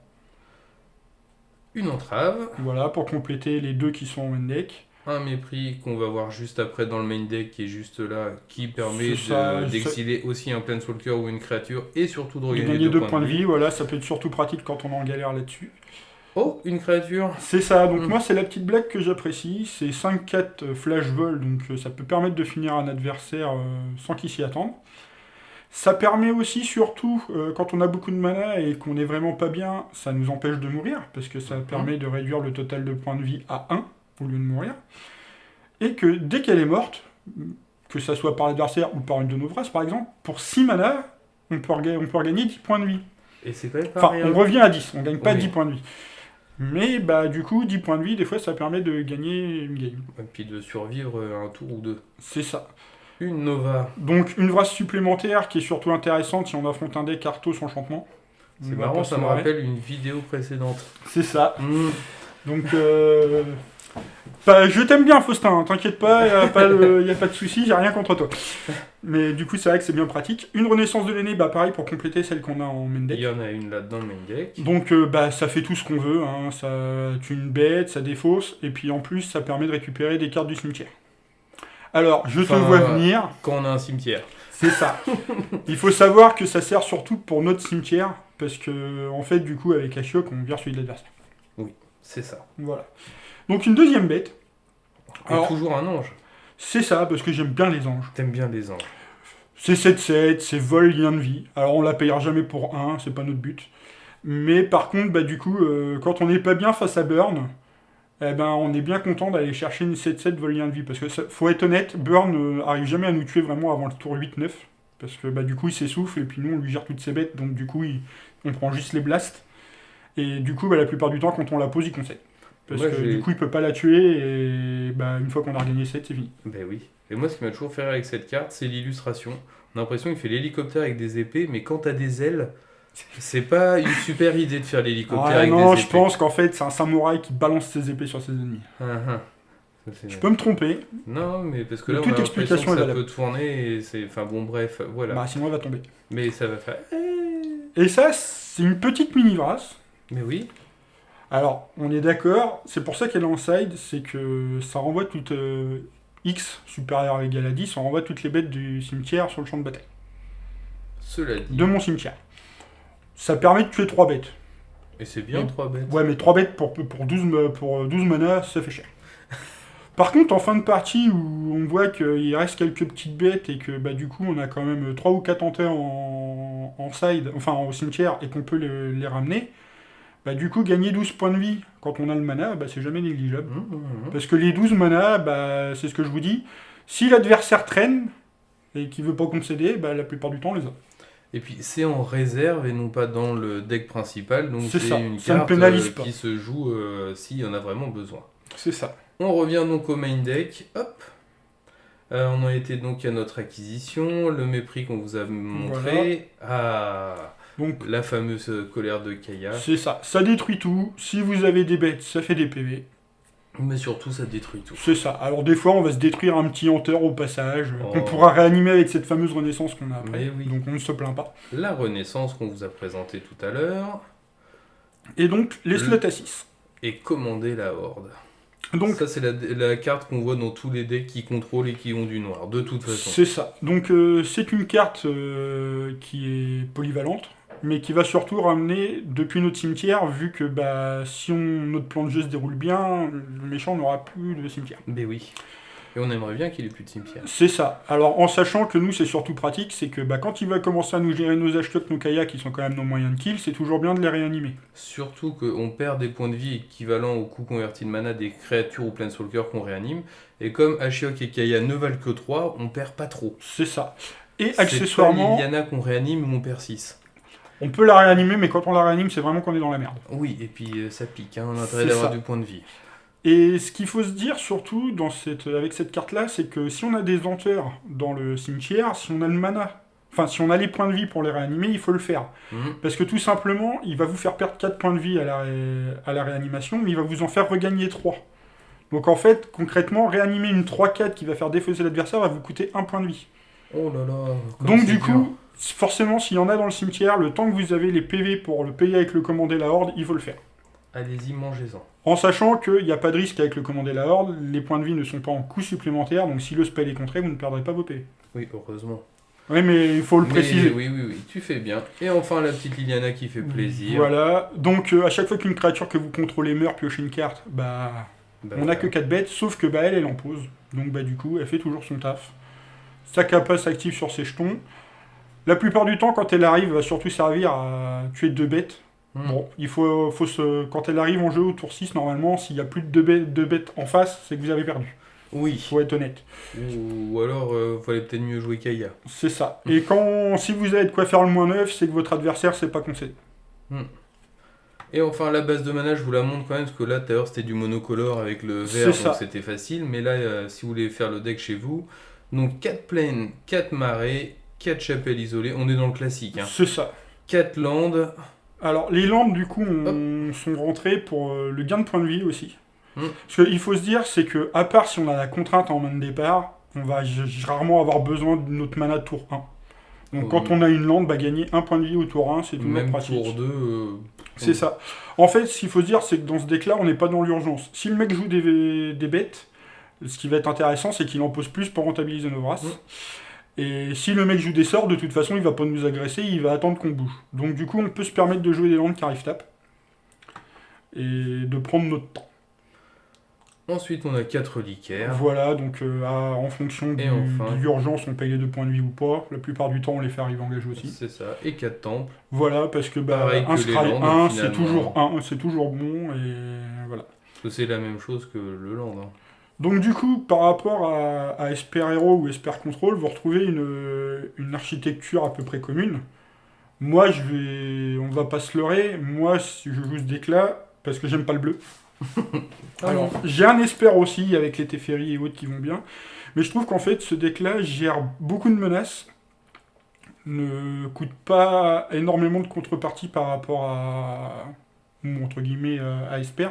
Speaker 1: Une entrave,
Speaker 2: Voilà, pour compléter les 2 qui sont en main deck.
Speaker 1: un mépris qu'on va voir juste après dans le main deck qui est juste là, qui permet
Speaker 2: C'est ça,
Speaker 1: d'exiler aussi un Planeswalker ou une créature et surtout de
Speaker 2: De
Speaker 1: regagner
Speaker 2: gagner
Speaker 1: 2
Speaker 2: 2 points de vie, voilà, ça peut être surtout pratique quand on est en galère là-dessus.
Speaker 1: Oh, une créature.
Speaker 2: C'est ça, donc
Speaker 1: Mm.
Speaker 2: moi c'est la petite blague que j'apprécie, c'est 5-4 flash vol, donc ça peut permettre de finir un adversaire sans qu'il s'y attende. Ça permet aussi surtout, quand on a beaucoup de mana et qu'on est vraiment pas bien, ça nous empêche de mourir, parce que ça permet de réduire le total de points de vie à 1 au lieu de mourir. Et que dès qu'elle est morte, que ça soit par l'adversaire ou par une de nos Vras par exemple, pour 6 mana, on peut regagner 10 points de vie.
Speaker 1: Et c'est quand même pas
Speaker 2: Enfin,
Speaker 1: rien.
Speaker 2: on revient à 10, on gagne pas
Speaker 1: Oui.
Speaker 2: 10 points de vie. Mais bah du coup, 10 points de vie, des fois, ça permet de gagner une game.
Speaker 1: Et puis de survivre un tour ou deux.
Speaker 2: C'est ça.
Speaker 1: Une Nova.
Speaker 2: Donc une Vras supplémentaire qui est surtout intéressante si on affronte un deck Arthos enchantement. On
Speaker 1: C'est
Speaker 2: va
Speaker 1: marrant,
Speaker 2: pas
Speaker 1: ça
Speaker 2: se
Speaker 1: me
Speaker 2: marrer.
Speaker 1: rappelle une vidéo précédente.
Speaker 2: C'est ça.
Speaker 1: Mm.
Speaker 2: Donc je t'aime bien Faustin, hein, t'inquiète pas, y a pas de souci, j'ai rien contre toi. Mais du coup, c'est vrai que c'est bien pratique. Une renaissance de l'aîné, bah pareil pour compléter celle qu'on a en main
Speaker 1: Il
Speaker 2: deck.
Speaker 1: y en a une là dans le main deck.
Speaker 2: Donc bah ça fait tout ce qu'on veut, hein. Ça tue une bête, ça défausse, et puis en plus ça permet de récupérer des cartes du cimetière. Alors, je te
Speaker 1: Enfin,
Speaker 2: vois venir,
Speaker 1: Quand on a un cimetière.
Speaker 2: c'est ça. Il faut savoir que ça sert surtout pour notre cimetière, parce que en fait du coup avec Ashiok on vire celui de l'adversaire.
Speaker 1: C'est ça.
Speaker 2: Voilà. Donc une deuxième bête,
Speaker 1: Et
Speaker 2: Alors-
Speaker 1: toujours un ange.
Speaker 2: c'est ça, parce que j'aime bien les anges.
Speaker 1: T'aimes bien les anges.
Speaker 2: C'est 7-7, c'est vol, lien de vie. Alors on la payera jamais pour 1, c'est pas notre but. Mais par contre, bah du coup, quand on n'est pas bien face à Burn, eh ben on est bien content d'aller chercher une 7-7 vol, lien de vie. Parce que faut être honnête, Burn arrive jamais à nous tuer vraiment avant le tour 8-9. Parce que bah du coup il s'essouffle et puis nous on lui gère toutes ses bêtes, donc du coup on prend juste les blasts. Et du coup bah, la plupart du temps quand on la pose il concède. Parce
Speaker 1: Moi,
Speaker 2: que
Speaker 1: j'ai-
Speaker 2: du coup il peut pas la tuer et bah, une fois qu'on a regagné 7 c'est fini.
Speaker 1: Ben oui. Et moi, ce qui m'a toujours fait rire avec cette carte, c'est l'illustration. On a l'impression qu'il fait l'hélicoptère avec des épées, mais quand t'as des ailes, c'est pas une super idée de faire l'hélicoptère
Speaker 2: Ah
Speaker 1: avec
Speaker 2: non,
Speaker 1: des
Speaker 2: je
Speaker 1: épées.
Speaker 2: pense qu'en fait c'est un samouraï qui balance ses épées sur ses ennemis.
Speaker 1: Ah, ah. Ça, c'est-
Speaker 2: Je peux me tromper,
Speaker 1: Non, mais parce que
Speaker 2: Mais
Speaker 1: là, on
Speaker 2: toute
Speaker 1: a l'impression
Speaker 2: explication
Speaker 1: que
Speaker 2: est
Speaker 1: ça
Speaker 2: valable.
Speaker 1: peut tourner et c'est... Enfin bon, bref, voilà.
Speaker 2: bah sinon elle va tomber.
Speaker 1: Mais ça va faire...
Speaker 2: Et ça, c'est une petite mini-Vras.
Speaker 1: Mais oui.
Speaker 2: Alors, on est d'accord, c'est pour ça qu'elle est en side, c'est que ça renvoie toutes X supérieur ou égal à 10, on renvoie toutes les bêtes du cimetière sur le champ de bataille.
Speaker 1: Cela dit...
Speaker 2: De mon cimetière. Ça permet de tuer 3 bêtes.
Speaker 1: Et c'est bien,
Speaker 2: Mais-
Speaker 1: 3 bêtes.
Speaker 2: Ouais, mais 3 bêtes pour 12 mana, ça fait cher. Par contre, en fin de partie, où on voit qu'il reste quelques petites bêtes et que bah, du coup on a quand même 3 ou 4 enterres en side, enfin au cimetière, et qu'on peut les ramener, bah du coup gagner 12 points de vie quand on a le mana, bah c'est jamais négligeable. Parce que les 12 mana, bah c'est ce que je vous dis, si l'adversaire traîne et qu'il veut pas concéder, bah la plupart du temps on les a.
Speaker 1: Et puis c'est en réserve et non pas dans le deck principal, donc
Speaker 2: C'est
Speaker 1: c'est
Speaker 2: ça,
Speaker 1: une
Speaker 2: ça ne
Speaker 1: carte
Speaker 2: pénalise pas.
Speaker 1: qui se joue s'il y en a vraiment besoin.
Speaker 2: C'est ça.
Speaker 1: On revient donc au main deck, hop. On en était donc à notre acquisition, le mépris qu'on vous a montré,
Speaker 2: Donc
Speaker 1: la fameuse colère de Kaya.
Speaker 2: c'est ça, ça détruit tout. Si vous avez des bêtes, ça fait des PV.
Speaker 1: Mais surtout ça détruit tout.
Speaker 2: C'est ça. Alors des fois, on va se détruire un petit hanteur au passage,
Speaker 1: Oh.
Speaker 2: qu'on pourra réanimer avec cette fameuse renaissance qu'on a après.
Speaker 1: Mais oui.
Speaker 2: Donc on ne se plaint pas.
Speaker 1: La renaissance qu'on vous a présentée tout à l'heure,
Speaker 2: Et donc les slots à 6.
Speaker 1: et commander la horde.
Speaker 2: Donc
Speaker 1: Ça c'est la carte qu'on voit dans tous les decks qui contrôlent et qui ont du noir, de toute façon.
Speaker 2: c'est ça. Donc c'est une carte qui est polyvalente, mais qui va surtout ramener depuis notre cimetière, vu que bah, si notre plan de jeu se déroule bien, le méchant n'aura plus de cimetière.
Speaker 1: Mais oui. Et on aimerait bien qu'il ait plus de cimetière.
Speaker 2: C'est ça. Alors en sachant que nous c'est surtout pratique, c'est que bah, quand il va commencer à nous gérer nos Ashtok, nos Kaya, qui sont quand même nos moyens de kill, c'est toujours bien de les réanimer.
Speaker 1: Surtout qu'on perd des points de vie équivalents au coût converti de mana des créatures ou planeswalkers qu'on réanime. Et comme Ashiok et Kaya ne valent que 3, on perd pas trop.
Speaker 2: C'est ça. Et
Speaker 1: C'est
Speaker 2: accessoirement,
Speaker 1: pas Liliana qu'on réanime ou on perd 6.
Speaker 2: on peut la réanimer, mais quand on la réanime, c'est vraiment qu'on est dans la merde.
Speaker 1: Oui, et puis ça pique, hein, on a intérêt
Speaker 2: C'est
Speaker 1: d'avoir
Speaker 2: ça.
Speaker 1: du point de vie.
Speaker 2: Et ce qu'il faut se dire surtout avec cette carte-là, c'est que si on a des hanteurs dans le cimetière, si on a le mana, enfin si on a les points de vie pour les réanimer, il faut le faire. Parce que tout simplement, il va vous faire perdre 4 points de vie à la réanimation, mais il va vous en faire regagner 3. Donc en fait, concrètement, réanimer une 3-4 qui va faire défausser l'adversaire va vous coûter 1 point de vie.
Speaker 1: Oh là là. comme
Speaker 2: Donc
Speaker 1: c'est
Speaker 2: du
Speaker 1: dur.
Speaker 2: coup, forcément, s'il y en a dans le cimetière, le temps que vous avez les PV pour le payer avec le commandé la horde, il faut le faire.
Speaker 1: Allez-y, mangez-en.
Speaker 2: En sachant qu'il n'y a pas de risque avec le commandé la horde, les points de vie ne sont pas en coût supplémentaire, donc si le spell est contré, vous ne perdrez pas vos PV.
Speaker 1: Oui, heureusement.
Speaker 2: Oui, mais il faut le
Speaker 1: Mais
Speaker 2: préciser.
Speaker 1: oui, tu fais bien. Et enfin, la petite Liliana qui fait plaisir.
Speaker 2: Voilà, donc à chaque fois qu'une créature que vous contrôlez meurt, piochez une carte, bah
Speaker 1: Bah,
Speaker 2: on n'a que 4 bêtes, sauf que bah elle en pose. Donc bah du coup, elle fait toujours son taf. Sa capa s'active sur ses jetons. La plupart du temps, quand elle arrive, elle va surtout servir à tuer 2 bêtes. Bon, il faut quand elle arrive en jeu au tour 6, normalement, s'il n'y a plus de 2 bêtes en face, c'est que vous avez perdu.
Speaker 1: Oui.
Speaker 2: Faut être honnête.
Speaker 1: Ou alors, fallait peut-être mieux jouer Kaya.
Speaker 2: C'est ça. Et si vous avez de quoi faire le moins 9, c'est que votre adversaire s'est pas concédé.
Speaker 1: Et enfin, la base de mana, je vous la montre quand même, parce que là, tout à l'heure, c'était du monocolore avec le vert,
Speaker 2: C'est
Speaker 1: donc
Speaker 2: ça.
Speaker 1: c'était facile. Mais là, si vous voulez faire le deck chez vous, donc 4 plaines, 4 marais, 4 chapelles isolées, on est dans le classique. Hein.
Speaker 2: C'est ça.
Speaker 1: 4 landes.
Speaker 2: Alors, les landes, du coup, sont rentrées pour le gain de points de vie aussi.
Speaker 1: Mm.
Speaker 2: Parce qu'il faut se dire, c'est que, à part si on a la contrainte en main de départ, on va rarement avoir besoin de notre mana de tour 1. Donc, quand on a une lande, bah, gagner 1 point de vie au tour 1, c'est tout
Speaker 1: Même
Speaker 2: pratique.
Speaker 1: tour 2.
Speaker 2: C'est ça. En fait, ce qu'il faut se dire, c'est que dans ce deck-là, on n'est pas dans l'urgence. Si le mec joue des bêtes, ce qui va être intéressant, c'est qu'il en pose plus pour rentabiliser nos brasses. Et si le mec joue des sorts, de toute façon, il va pas nous agresser, il va attendre qu'on bouge. Donc du coup, on peut se permettre de jouer des landes qui arrivent tap. Et de prendre notre temps.
Speaker 1: Ensuite, on a 4 liquaires.
Speaker 2: Voilà, donc en fonction
Speaker 1: Et enfin.
Speaker 2: de l'urgence, on paye les 2 points de vie ou pas. La plupart du temps, on les fait arriver engagés aussi.
Speaker 1: C'est ça. Et 4 temples.
Speaker 2: Voilà, parce que
Speaker 1: Pareil que
Speaker 2: un
Speaker 1: les
Speaker 2: scry
Speaker 1: landes,
Speaker 2: 1,
Speaker 1: finalement.
Speaker 2: c'est toujours bon, et voilà.
Speaker 1: Parce que c'est la même chose que le land. Hein.
Speaker 2: Donc du coup, par rapport à Esper Hero ou Esper Control, vous retrouvez une architecture à peu près commune. Moi, on va pas se leurrer, moi, si je joue ce deck-là, parce que j'aime pas le bleu. Alors, j'ai un Esper aussi, avec les Teferi et autres qui vont bien, mais je trouve qu'en fait, ce deck-là gère beaucoup de menaces, ne coûte pas énormément de contrepartie par rapport ou entre guillemets à Esper.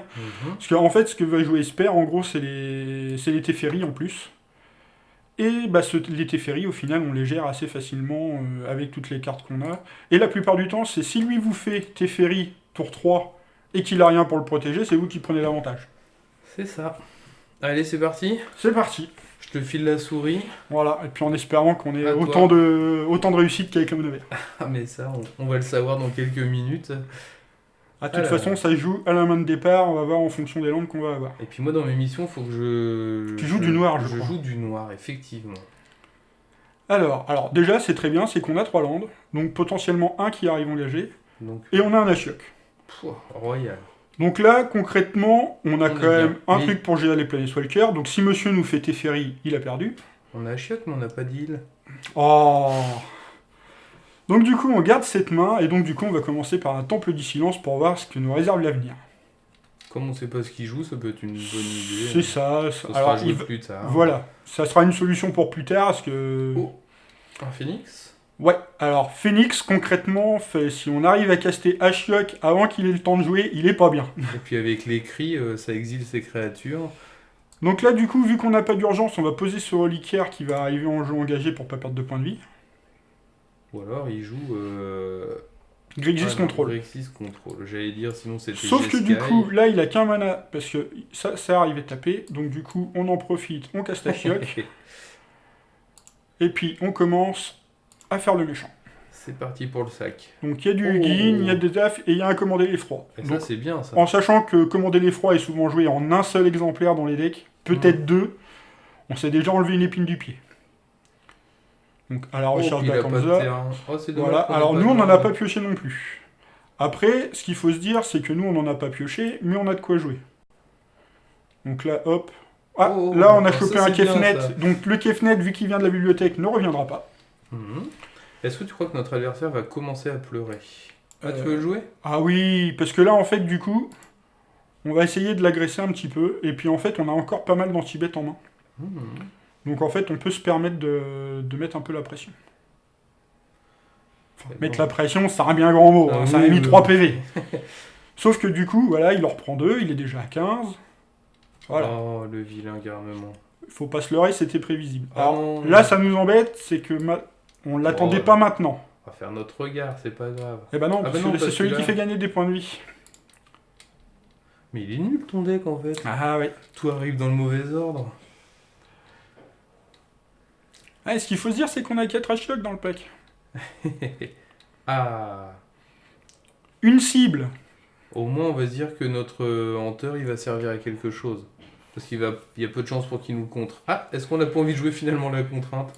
Speaker 2: Parce qu'en fait, ce que va jouer Esper, en gros, c'est les Teferi en plus. Et bah, les Teferi, au final, on les gère assez facilement avec toutes les cartes qu'on a. Et la plupart du temps, c'est si lui vous fait Teferi tour 3 et qu'il a rien pour le protéger, c'est vous qui prenez l'avantage.
Speaker 1: C'est ça. Allez, c'est parti.
Speaker 2: C'est parti.
Speaker 1: Je te file la souris.
Speaker 2: Voilà, et puis en espérant qu'on ait
Speaker 1: À toi.
Speaker 2: autant de réussite qu'avec le mono vert.
Speaker 1: Ah, mais ça, on va le savoir dans quelques minutes.
Speaker 2: De toute façon, ça se joue à la main de départ, on va voir en fonction des landes qu'on va avoir.
Speaker 1: Et puis moi, dans mes missions, il faut que
Speaker 2: Tu joues du noir, je crois.
Speaker 1: joue du noir, effectivement.
Speaker 2: Alors déjà, c'est très bien, c'est qu'on a 3 landes, donc potentiellement un qui arrive engagé,
Speaker 1: Donc,
Speaker 2: et on a un Ashiok.
Speaker 1: royal.
Speaker 2: Donc là, concrètement, on a
Speaker 1: On
Speaker 2: quand
Speaker 1: est
Speaker 2: même
Speaker 1: bien.
Speaker 2: un
Speaker 1: Mais-
Speaker 2: truc pour gérer les Planeswalkers, donc si monsieur nous fait Teferi, il a perdu.
Speaker 1: On a Ashiok, mais on n'a pas d'île.
Speaker 2: Oh. Donc du coup, on garde cette main, et donc du coup, on va commencer par un Temple du Silence pour voir ce que nous réserve l'avenir.
Speaker 1: Comme on sait pas ce qu'il joue, ça peut être une bonne idée.
Speaker 2: C'est ça.
Speaker 1: Ça
Speaker 2: Alors,
Speaker 1: sera joué plus tard.
Speaker 2: voilà, ça sera une solution pour plus tard, parce que...
Speaker 1: Oh, un phoenix.
Speaker 2: Ouais, alors Phoenix, concrètement, si on arrive à caster Ashiok avant qu'il ait le temps de jouer, il est pas bien.
Speaker 1: Et puis avec les cris, ça exile ces créatures.
Speaker 2: Donc là, du coup, vu qu'on n'a pas d'urgence, on va poser ce reliquaire qui va arriver en jeu engagé pour pas perdre de points de vie.
Speaker 1: Ou alors il joue.
Speaker 2: Grixis contrôle.
Speaker 1: Grixis contrôle. J'allais dire, sinon c'était.
Speaker 2: Sauf que du
Speaker 1: Jeskai.
Speaker 2: coup, là, il a qu'un mana, parce que ça arrive à taper, donc du coup, on en profite, on casse Ashiok, et puis on commence à faire le méchant.
Speaker 1: C'est parti pour le sac.
Speaker 2: Donc il y a du
Speaker 1: Oh.
Speaker 2: Hugin, il y a des DAF, et il y a un commander l'effroi.
Speaker 1: Et
Speaker 2: Donc,
Speaker 1: ça, c'est bien ça.
Speaker 2: en sachant que commander l'effroi est souvent joué en un seul exemplaire dans les decks, peut-être deux, on s'est déjà enlevé une épine du pied. Donc à la recherche
Speaker 1: puis il a pas de
Speaker 2: d'Akanza,
Speaker 1: terrain. Oh, c'est dommage.
Speaker 2: voilà.
Speaker 1: qu'on ait
Speaker 2: Alors
Speaker 1: pas
Speaker 2: nous, on
Speaker 1: de-
Speaker 2: n'en a pas pioché non plus. Après, ce qu'il faut se dire, c'est que nous, on n'en a pas pioché, mais on a de quoi jouer. Donc là, hop. Ah,
Speaker 1: Oh,
Speaker 2: là, on a
Speaker 1: ça,
Speaker 2: chopé
Speaker 1: c'est
Speaker 2: un
Speaker 1: bien,
Speaker 2: Kefnet.
Speaker 1: ça.
Speaker 2: Donc le Kefnet, vu qu'il vient de la bibliothèque, ne reviendra pas.
Speaker 1: Mhm. Est-ce que tu crois que notre adversaire va commencer à pleurer? Ah, tu
Speaker 2: Euh,
Speaker 1: veux le jouer?
Speaker 2: Ah oui, parce que là, en fait, du coup, on va essayer de l'agresser un petit peu. Et puis, en fait, on a encore pas mal d'anti-bêtes en main.
Speaker 1: Mhm.
Speaker 2: Donc, en fait, on peut se permettre de mettre un peu la pression. Enfin,
Speaker 1: C'est
Speaker 2: mettre
Speaker 1: bon.
Speaker 2: la pression, c'est un bien grand mot.
Speaker 1: Ah
Speaker 2: hein, ça
Speaker 1: oui,
Speaker 2: a mis
Speaker 1: oui,
Speaker 2: 3
Speaker 1: oui.
Speaker 2: PV. Sauf que, du coup, voilà, il en reprend 2. Il est déjà à 15. Voilà.
Speaker 1: Oh, le vilain garnement.
Speaker 2: Faut pas se leurrer, c'était prévisible.
Speaker 1: Ah
Speaker 2: Alors,
Speaker 1: non.
Speaker 2: là, ça nous embête, c'est que on l'attendait
Speaker 1: Oh.
Speaker 2: pas maintenant.
Speaker 1: On va faire notre regard, c'est pas grave.
Speaker 2: Eh ben non,
Speaker 1: Ah bah
Speaker 2: parce
Speaker 1: non,
Speaker 2: que c'est
Speaker 1: parce
Speaker 2: celui
Speaker 1: que
Speaker 2: qui
Speaker 1: là-
Speaker 2: fait gagner des points de vie.
Speaker 1: Mais il est nul ton deck en fait.
Speaker 2: Ah ouais.
Speaker 1: Tout arrive dans le mauvais ordre.
Speaker 2: Ah, ce qu'il faut se dire, c'est qu'on a 4 Ashiok dans le pack.
Speaker 1: Ah.
Speaker 2: Une cible.
Speaker 1: Au moins, on va se dire que notre hanteur, il va servir à quelque chose. Parce il y a peu de chances pour qu'il nous le contre. Ah, est-ce qu'on a pas envie de jouer finalement la contrainte?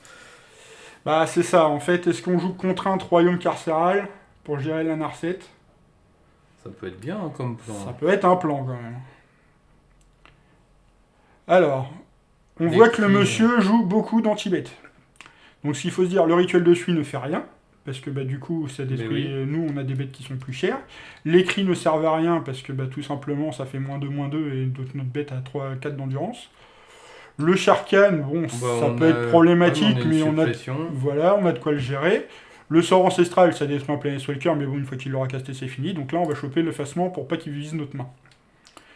Speaker 2: Bah c'est ça, en fait, est-ce qu'on joue contrainte royaume carcéral pour gérer la Narset?
Speaker 1: Ça peut être bien hein, comme plan.
Speaker 2: Ça peut être un plan quand même. Alors, on
Speaker 1: Les
Speaker 2: voit que le
Speaker 1: cris,
Speaker 2: monsieur joue beaucoup d'anti-bêtes. Donc s'il faut se dire, le rituel de suie ne fait rien, parce que bah, du coup ça détruit,
Speaker 1: oui.
Speaker 2: nous on a des bêtes qui sont plus chères. Les cris ne servent à rien, parce que bah, tout simplement ça fait -2/-2 et notre bête a 3-4 d'endurance. Le Sharkan, bon,
Speaker 1: Bah,
Speaker 2: ça
Speaker 1: on
Speaker 2: peut
Speaker 1: a-
Speaker 2: être problématique,
Speaker 1: une
Speaker 2: mais on a,
Speaker 1: suppression.
Speaker 2: voilà, on a de quoi le gérer. Le sort ancestral, ça détruit un Planeswalker, mais bon, une fois qu'il l'aura casté, c'est fini. Donc là, on va choper l'effacement pour pas qu'il vise notre main.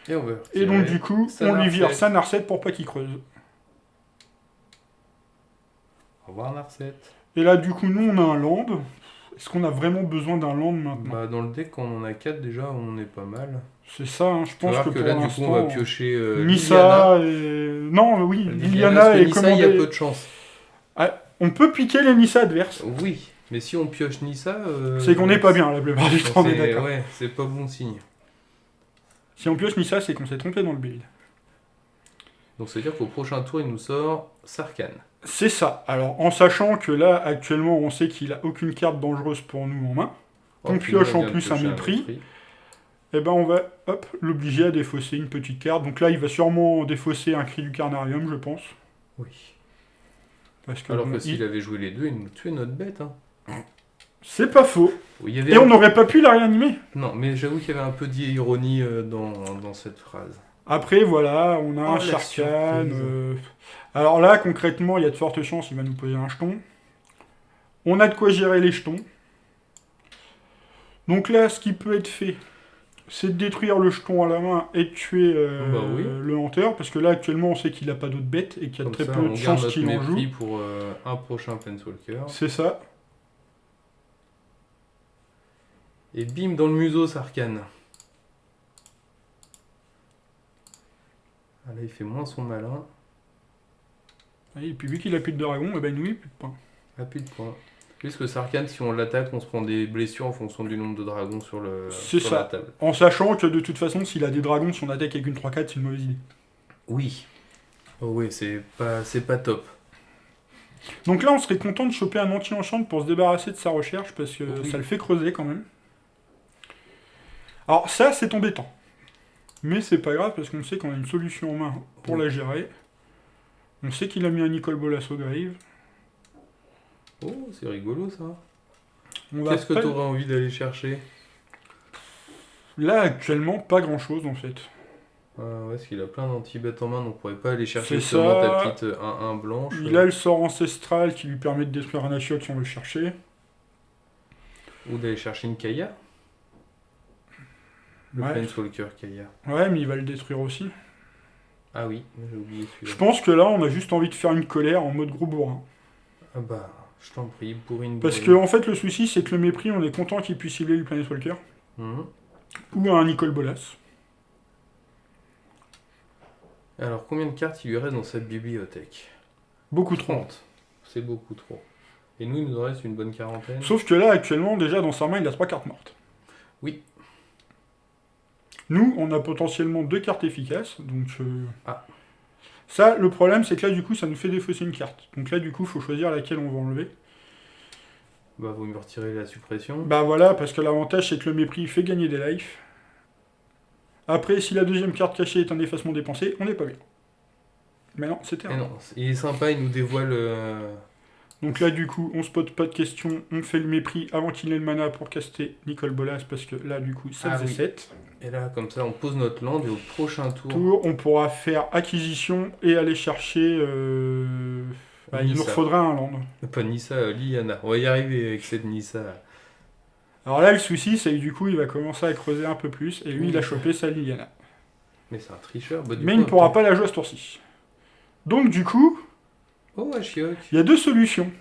Speaker 1: Et on va
Speaker 2: Et donc,
Speaker 1: retirer
Speaker 2: du coup,
Speaker 1: sa
Speaker 2: on lui vire
Speaker 1: Narset.
Speaker 2: sa Narset pour pas qu'il creuse.
Speaker 1: Au revoir Narset.
Speaker 2: Et là, du coup, nous, on a un land. Est-ce qu'on a vraiment besoin d'un land maintenant?
Speaker 1: Bah, dans le deck, quand on en a 4 déjà, on est pas mal.
Speaker 2: C'est ça, hein, je
Speaker 1: Tu
Speaker 2: pense
Speaker 1: vas
Speaker 2: que
Speaker 1: voir
Speaker 2: pour
Speaker 1: là, du coup,
Speaker 2: l'instant...
Speaker 1: on va piocher Liliana.
Speaker 2: Nissa et... Non, oui,
Speaker 1: Parce
Speaker 2: Liliana
Speaker 1: que
Speaker 2: est
Speaker 1: Nissa, il y a peu
Speaker 2: commandée...
Speaker 1: de chance.
Speaker 2: Ah, on peut piquer les Nissa adverses.
Speaker 1: Oui, mais si on pioche Nissa...
Speaker 2: C'est qu'on n'est pas bien, la plupart du temps, on est
Speaker 1: c'est
Speaker 2: d'accord.
Speaker 1: ouais, c'est pas bon signe.
Speaker 2: Si on pioche Nissa, c'est qu'on s'est trompé dans le build.
Speaker 1: Donc ça veut dire qu'au prochain tour, il nous sort Sarkhan.
Speaker 2: C'est ça. Alors, en sachant que là, actuellement, on sait qu'il a aucune carte dangereuse pour nous en main, qu'on
Speaker 1: puis
Speaker 2: pioche
Speaker 1: nous, on
Speaker 2: en
Speaker 1: vient de
Speaker 2: plus un
Speaker 1: piocher
Speaker 2: mépris. Et ben on va, hop, l'obliger à défausser une petite carte. Donc là, il va sûrement défausser un cri du carnarium, je pense.
Speaker 1: Oui.
Speaker 2: Parce que
Speaker 1: Alors
Speaker 2: bon,
Speaker 1: que s'il avait joué les deux, il nous tuait notre bête. Hein.
Speaker 2: c'est pas faux.
Speaker 1: Oui, il y avait
Speaker 2: Et on n'aurait pas pu la réanimer.
Speaker 1: Non, mais j'avoue qu'il y avait un peu d'ironie dans cette phrase.
Speaker 2: Après, voilà, on a
Speaker 1: Oh,
Speaker 2: un
Speaker 1: la
Speaker 2: Sharkan.
Speaker 1: surprise.
Speaker 2: Alors là, concrètement, il y a de fortes chances, il va nous poser un jeton. On a de quoi gérer les jetons. Donc là, ce qui peut être fait, c'est de détruire le jeton à la main et de tuer
Speaker 1: Bah oui.
Speaker 2: le hanteur, parce que là, actuellement, on sait qu'il n'a pas d'autres bêtes et qu'il y a
Speaker 1: Comme
Speaker 2: très
Speaker 1: ça,
Speaker 2: peu
Speaker 1: on
Speaker 2: de
Speaker 1: garde
Speaker 2: chances
Speaker 1: notre
Speaker 2: qu'il en joue.
Speaker 1: mépris pour un prochain Planeswalker.
Speaker 2: C'est ça.
Speaker 1: Et bim, dans le museau, Sarkhan. Ah, là, il fait moins son malin.
Speaker 2: Et puis vu qu'il a plus de dragon, eh ben nous, il plus de points.
Speaker 1: Ah, plus de points. Puisque Sarkhan, si on l'attaque, on se prend des blessures en fonction du nombre de dragons sur
Speaker 2: C'est
Speaker 1: sur
Speaker 2: ça.
Speaker 1: la table.
Speaker 2: En sachant que de toute façon, s'il a des dragons, son attaque avec une 3-4, c'est une mauvaise idée.
Speaker 1: Oui. Oh oui, c'est pas top.
Speaker 2: Donc là, on serait content de choper un anti-enchant pour se débarrasser de sa recherche, parce que
Speaker 1: Oui.
Speaker 2: ça le fait creuser quand même. Alors ça, c'est embêtant. Mais c'est pas grave, parce qu'on sait qu'on a une solution en main pour la gérer. On sait qu'il a mis un Nicol Bolas au grave.
Speaker 1: Oh, c'est rigolo ça.
Speaker 2: On va
Speaker 1: Qu'est-ce que
Speaker 2: pas-
Speaker 1: tu aurais envie d'aller chercher?
Speaker 2: Là, actuellement, pas grand-chose, en fait.
Speaker 1: Ouais, parce qu'il a plein d'anti-bêtes en main, donc on pourrait pas aller chercher
Speaker 2: C'est
Speaker 1: seulement
Speaker 2: ça.
Speaker 1: ta petite 1-1 blanche.
Speaker 2: Il a le sort ancestral qui lui permet de détruire un Ashiok si on veut le chercher.
Speaker 1: Ou d'aller chercher une Kaya. Le
Speaker 2: Ouais.
Speaker 1: Planeswalker Kaya.
Speaker 2: Ouais, mais il va le détruire aussi.
Speaker 1: Ah oui, j'ai oublié
Speaker 2: Je
Speaker 1: celui-là.
Speaker 2: pense que là, on a juste envie de faire une colère en mode gros bourrin.
Speaker 1: Ah bah, je t'en prie, bourrine.
Speaker 2: Parce que, en fait, le souci, c'est que le mépris, on est content qu'il puisse cibler le Planeswalker.
Speaker 1: Mhm.
Speaker 2: Ou un Nicol Bolas.
Speaker 1: Alors, combien de cartes il lui reste dans cette bibliothèque?
Speaker 2: Beaucoup trop.
Speaker 1: 30. C'est beaucoup trop. Et nous, il nous en reste une bonne quarantaine.
Speaker 2: Sauf que là, actuellement, déjà, dans sa main, il a 3 cartes mortes.
Speaker 1: Oui.
Speaker 2: Nous, on a potentiellement 2 cartes efficaces, donc...
Speaker 1: Ah.
Speaker 2: Ça, le problème, c'est que là, du coup, ça nous fait défausser une carte. Donc là, du coup, faut choisir laquelle on va enlever.
Speaker 1: Bah, vous me retirez la suppression.
Speaker 2: Bah voilà, parce que l'avantage, c'est que le mépris fait gagner des lives. Après, si la deuxième carte cachée est un effacement dépensé, on n'est pas bien. Mais non, c'était
Speaker 1: Eh
Speaker 2: un.
Speaker 1: non, il est sympa, il nous dévoile...
Speaker 2: Donc là, du coup, on se pose pas de questions, on fait le mépris avant qu'il ait le mana pour caster Nicol Bolas, parce que là, du coup, ça
Speaker 1: Ah
Speaker 2: faisait
Speaker 1: oui.
Speaker 2: 7.
Speaker 1: Et là, comme ça, on pose notre land et au prochain
Speaker 2: Tour, on pourra faire acquisition et aller chercher... Bah, il nous
Speaker 1: Nissa.
Speaker 2: faudra un land.
Speaker 1: Pas Nissa, Liliana. On va y arriver avec cette Nissa.
Speaker 2: Alors là, le souci, c'est que du coup, il va commencer à creuser un peu plus, et lui, il a chopé sa Liliana.
Speaker 1: Mais c'est un tricheur. Bah, du
Speaker 2: Mais
Speaker 1: coup,
Speaker 2: il ne pourra pas la jouer à ce tour-ci. Donc, du coup,
Speaker 1: Oh, Ashiok.
Speaker 2: il y a deux solutions.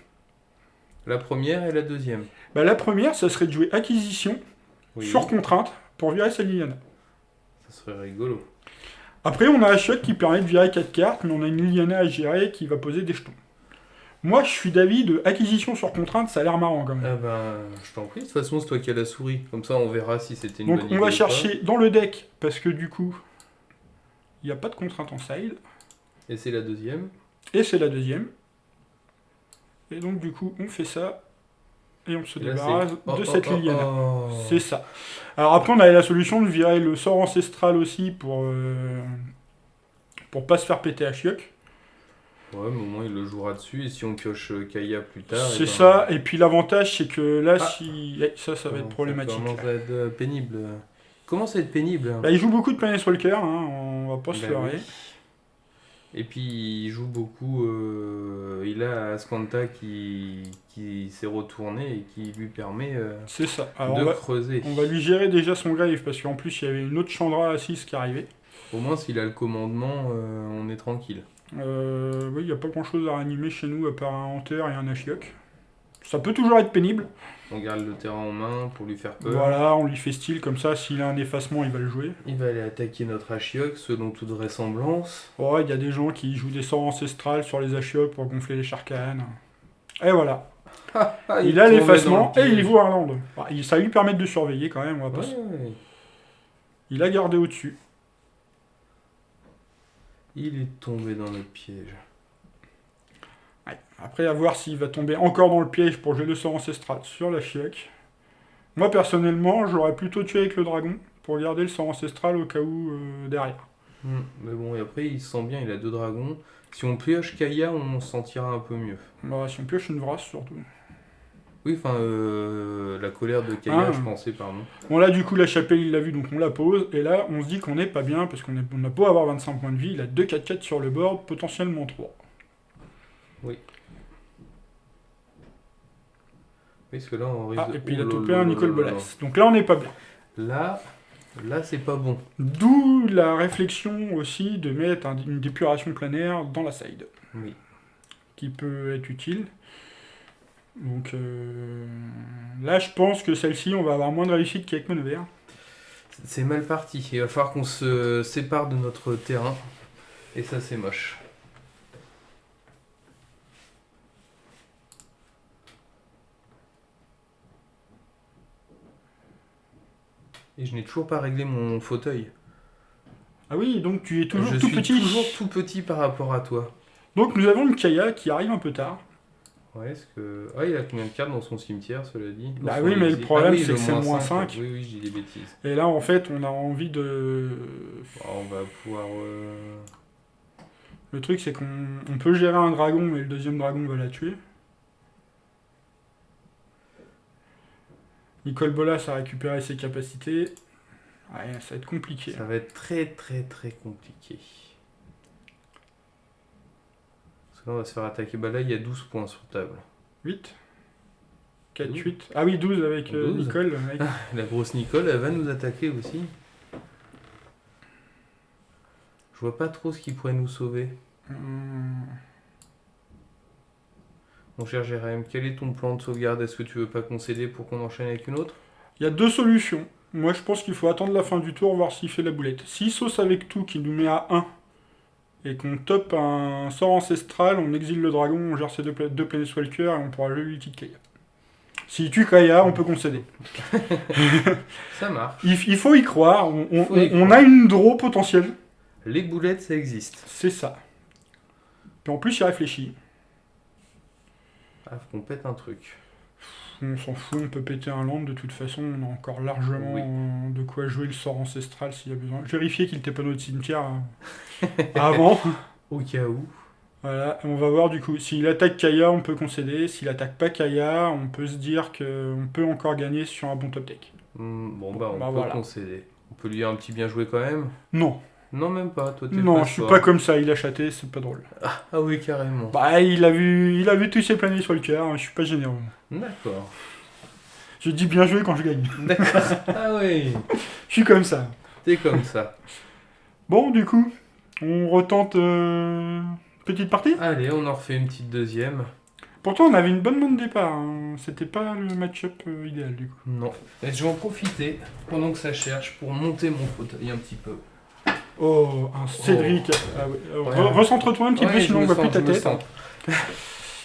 Speaker 1: La première et la deuxième.
Speaker 2: Bah, la première, ça serait de jouer acquisition
Speaker 1: Oui.
Speaker 2: sur contrainte pour virer sa Liliana.
Speaker 1: Ça serait rigolo.
Speaker 2: Après, on a Ashiok qui permet de virer 4 cartes, mais on a une Liliana à gérer qui va poser des jetons. Moi, je suis d'avis de acquisition sur contrainte, ça a l'air marrant quand même.
Speaker 1: Ah ben, je t'en prie. De toute façon, c'est toi qui as la souris. Comme ça, on verra si c'était une
Speaker 2: Donc,
Speaker 1: bonne
Speaker 2: on
Speaker 1: idée.
Speaker 2: va
Speaker 1: ou
Speaker 2: chercher dans le deck, parce que du coup, il n'y a pas de contrainte en side.
Speaker 1: pas. Et c'est la deuxième.
Speaker 2: Et c'est la deuxième. Et donc, du coup, on fait ça. Et on se
Speaker 1: Et là,
Speaker 2: débarrasse
Speaker 1: c'est-
Speaker 2: de cette Liliana.
Speaker 1: oh.
Speaker 2: C'est ça. Alors après, on avait la solution de virer le sort ancestral aussi pour pas se faire péter Ashiok.
Speaker 1: Ouais, mais au moins, il le jouera dessus. Et si on pioche Kaya plus tard...
Speaker 2: C'est
Speaker 1: eh ben,
Speaker 2: ça. Et puis l'avantage, c'est que là,
Speaker 1: Ah.
Speaker 2: si... ça va être problématique.
Speaker 1: Ça commence à être pénible. Comment ça va être pénible?
Speaker 2: Bah, il joue beaucoup de Planeswalker, hein, on va pas se
Speaker 1: Ben
Speaker 2: leurrer.
Speaker 1: oui. Et puis il joue beaucoup, il a Ascanta qui s'est retourné et qui lui permet
Speaker 2: C'est ça. Alors
Speaker 1: de
Speaker 2: on va,
Speaker 1: creuser.
Speaker 2: on va lui gérer déjà son grave, parce qu'en plus, il y avait une autre Chandra à 6 qui arrivait.
Speaker 1: Au moins s'il a le commandement, on est tranquille.
Speaker 2: Oui, il n'y a pas grand chose à réanimer chez nous à part un Hunter et un Ashiok. Ça peut toujours être pénible.
Speaker 1: On garde le terrain en main pour lui faire peur.
Speaker 2: Voilà, on lui fait style, comme ça, s'il a un effacement, il va le jouer.
Speaker 1: Il va aller attaquer notre Ashiok selon toute vraisemblance.
Speaker 2: Ouais, il y a des gens qui jouent des sorts ancestrales sur les Ashiok pour gonfler les Sharkan. Et voilà.
Speaker 1: Ah,
Speaker 2: Il a
Speaker 1: tombait
Speaker 2: l'effacement
Speaker 1: dans le
Speaker 2: et il
Speaker 1: piège.
Speaker 2: voit un land. Bah, ça lui permet de surveiller quand même, on va pas
Speaker 1: Ouais,
Speaker 2: se-
Speaker 1: ouais.
Speaker 2: Il a gardé au-dessus.
Speaker 1: Il est tombé dans notre piège.
Speaker 2: Ouais. Après, à voir s'il va tomber encore dans le piège pour jouer le sort ancestral sur la Chiok. Moi, personnellement, j'aurais plutôt tué avec le dragon pour garder le sort ancestral au cas où derrière.
Speaker 1: Mais bon, et après il se sent bien, il a 2 dragons. Si on pioche Kaya, on se sentira un peu mieux.
Speaker 2: Bah, si on pioche une vrasse, surtout.
Speaker 1: Oui, enfin, la colère de Kaya,
Speaker 2: Ah.
Speaker 1: je pensais, pardon.
Speaker 2: Bon, là, du coup, la chapelle, il l'a vu, donc on la pose. Et là, on se dit qu'on n'est pas bien, parce on a beau avoir 25 points de vie, il a 2 4-4 sur le board, potentiellement 3.
Speaker 1: Oui, parce que là, on risque
Speaker 2: Ah,
Speaker 1: de-
Speaker 2: et puis il a
Speaker 1: Oh là
Speaker 2: topé
Speaker 1: là
Speaker 2: un
Speaker 1: là
Speaker 2: Nicol
Speaker 1: là
Speaker 2: Bolas. Donc là, on n'est pas bien.
Speaker 1: là. Là, c'est pas bon.
Speaker 2: D'où la réflexion aussi de mettre une dépuration planaire dans la side,
Speaker 1: Oui.
Speaker 2: qui peut être utile. Donc là, je pense que celle-ci, on va avoir moins de réussite qu'avec Monover.
Speaker 1: C'est mal parti. Il va falloir qu'on se sépare de notre terrain. Et ça, c'est moche. Et je n'ai toujours pas réglé mon fauteuil.
Speaker 2: Ah oui, donc tu es toujours
Speaker 1: je
Speaker 2: tout
Speaker 1: suis
Speaker 2: petit.
Speaker 1: toujours tout petit par rapport à toi.
Speaker 2: Donc nous avons une Kaya qui arrive un peu tard.
Speaker 1: Ouais, est-ce que... Ah, il a combien de cartes dans son cimetière, cela dit? Dans
Speaker 2: Bah
Speaker 1: son
Speaker 2: oui, mais le
Speaker 1: exil.
Speaker 2: problème,
Speaker 1: oui,
Speaker 2: c'est que c'est le moins 5.
Speaker 1: Oui, oui, je dis des bêtises.
Speaker 2: Et là, en fait, on a envie de...
Speaker 1: Bon, on va pouvoir...
Speaker 2: Le truc, c'est qu'on peut gérer un dragon, mais le deuxième dragon va la tuer. Nicole Bolas a récupéré ses capacités. Ouais, ça va être compliqué.
Speaker 1: Ça va être très très très compliqué. Parce que là, on va se faire attaquer. Bah là, il y a 12 points sur table.
Speaker 2: 8 4,
Speaker 1: 12.
Speaker 2: 8. Ah oui, 12 avec
Speaker 1: 12.
Speaker 2: Nicole. Ouais.
Speaker 1: La grosse Nicole, elle va nous attaquer aussi. Je vois pas trop ce qui pourrait nous sauver. Mon cher Jérém, quel est ton plan de sauvegarde? Est-ce que tu veux pas concéder pour qu'on enchaîne avec une autre?
Speaker 2: Il y a 2 solutions. Moi, je pense qu'il faut attendre la fin du tour, voir s'il fait la boulette. S'il sauce avec tout, qu'il nous met à 1, et qu'on top un sort ancestral, on exile le dragon, on gère ses deux Planeswalkers, et on pourra jouer l'ulti de Kaya. S'il tue Kaya, on peut concéder.
Speaker 1: Ça marche.
Speaker 2: Il faut y croire.
Speaker 1: Faut y
Speaker 2: On
Speaker 1: croire.
Speaker 2: a une draw potentielle.
Speaker 1: Les boulettes, ça existe.
Speaker 2: C'est ça. Puis en plus, il réfléchit.
Speaker 1: Ah, faut qu'on pète un truc.
Speaker 2: On s'en fout, on peut péter un land. De toute façon, on a encore largement
Speaker 1: Oui.
Speaker 2: de quoi jouer le sort ancestral s'il y a besoin. Vérifier qu'il n'était pas notre cimetière avant.
Speaker 1: Au cas où.
Speaker 2: Voilà, on va voir du coup. S'il attaque Kaya, on peut concéder. S'il attaque pas Kaya, on peut se dire qu'on peut encore gagner sur un bon top deck.
Speaker 1: Bon, bah, on
Speaker 2: Bah,
Speaker 1: peut
Speaker 2: voilà.
Speaker 1: concéder. On peut lui dire un petit bien joué quand même.
Speaker 2: Non,
Speaker 1: Non, même pas. Toi, t'es
Speaker 2: non,
Speaker 1: pas
Speaker 2: je suis
Speaker 1: fort.
Speaker 2: pas comme ça. Il a chaté, c'est pas drôle.
Speaker 1: Ah oui, carrément.
Speaker 2: Bah, il a vu tous ses Planeswalkers. Je suis pas généreux.
Speaker 1: D'accord.
Speaker 2: Je dis bien joué quand je gagne.
Speaker 1: D'accord. Ah oui.
Speaker 2: Je suis comme ça.
Speaker 1: T'es comme ça.
Speaker 2: Bon, du coup, on retente petite partie.
Speaker 1: Allez, on en refait une petite deuxième.
Speaker 2: Pourtant, on avait une bonne main de départ. Hein. C'était pas le match-up idéal, du coup.
Speaker 1: Non. Et je vais en profiter pendant que ça cherche pour monter mon fauteuil un petit peu.
Speaker 2: Oh, un Cédric. Ah ouais.
Speaker 1: Ouais.
Speaker 2: Recentre-toi un petit peu,
Speaker 1: Ouais,
Speaker 2: sinon
Speaker 1: je
Speaker 2: on
Speaker 1: me
Speaker 2: voit plus
Speaker 1: sens,
Speaker 2: ta
Speaker 1: je me
Speaker 2: tête.
Speaker 1: sens.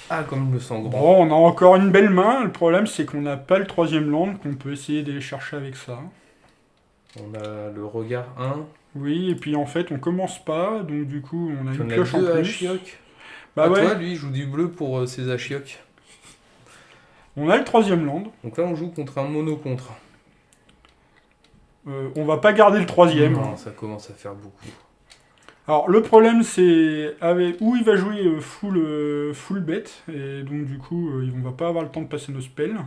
Speaker 1: Ah, comme je me sens grand.
Speaker 2: Bon, on a encore une belle main. Le problème, c'est qu'on n'a pas le troisième land, qu'on peut essayer d'aller chercher avec ça.
Speaker 1: On a le regard 1.
Speaker 2: Oui, et puis en fait, on commence pas, donc du coup, on a
Speaker 1: Puis
Speaker 2: une
Speaker 1: on a
Speaker 2: pioche en
Speaker 1: 2
Speaker 2: plus.
Speaker 1: Ashiok.
Speaker 2: Bah
Speaker 1: Ah,
Speaker 2: ouais,
Speaker 1: toi, lui, il joue du bleu pour ses Ashiok.
Speaker 2: on a le troisième land.
Speaker 1: Donc là, on joue contre un mono-contre.
Speaker 2: On va pas garder le troisième.
Speaker 1: Non, ça commence à faire beaucoup.
Speaker 2: Alors le problème c'est avec où il va jouer full bet et donc du coup on va pas avoir le temps de passer nos spells.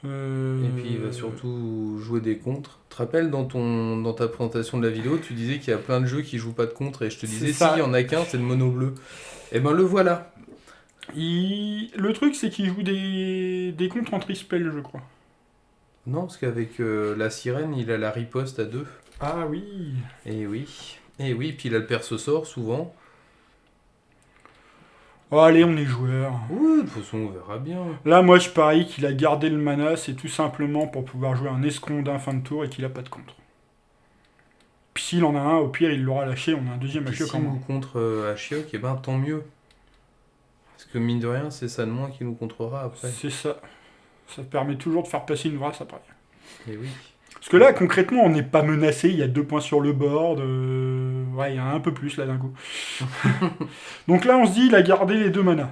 Speaker 1: Et puis il va surtout jouer des contres. Tu te rappelles dans ta présentation de la vidéo, tu disais qu'il y a plein de jeux qui jouent pas de contres et je te disais
Speaker 2: C'est
Speaker 1: si
Speaker 2: ça.
Speaker 1: il y en a qu'un, c'est le mono bleu. Et ben le voilà.
Speaker 2: Le truc c'est qu'il joue des contres en trispell je crois.
Speaker 1: Non, parce qu'avec la sirène, il a la riposte à 2.
Speaker 2: Ah oui.
Speaker 1: Et oui. Et oui, puis il a le perce-sort souvent.
Speaker 2: Oh, allez on est joueur.
Speaker 1: Oui, de toute façon, on verra bien.
Speaker 2: Là moi je parie qu'il a gardé le mana c'est tout simplement pour pouvoir jouer un escondin fin de tour et qu'il a pas de contre. Puis s'il en a un au pire il l'aura lâché, on a un deuxième
Speaker 1: Et
Speaker 2: Ashiok
Speaker 1: si
Speaker 2: en
Speaker 1: nous
Speaker 2: moins.
Speaker 1: contre Ashiok, et ben tant mieux. Parce que mine de rien, c'est ça de moins qui nous contrera après.
Speaker 2: C'est ça. Ça permet toujours de faire passer une vrasse après.
Speaker 1: Et oui.
Speaker 2: Parce que là, concrètement, on n'est pas menacé, il y a 2 points sur le board, ouais, il y en a un peu plus là d'un coup. Donc là, on se dit, il a gardé les 2 manas.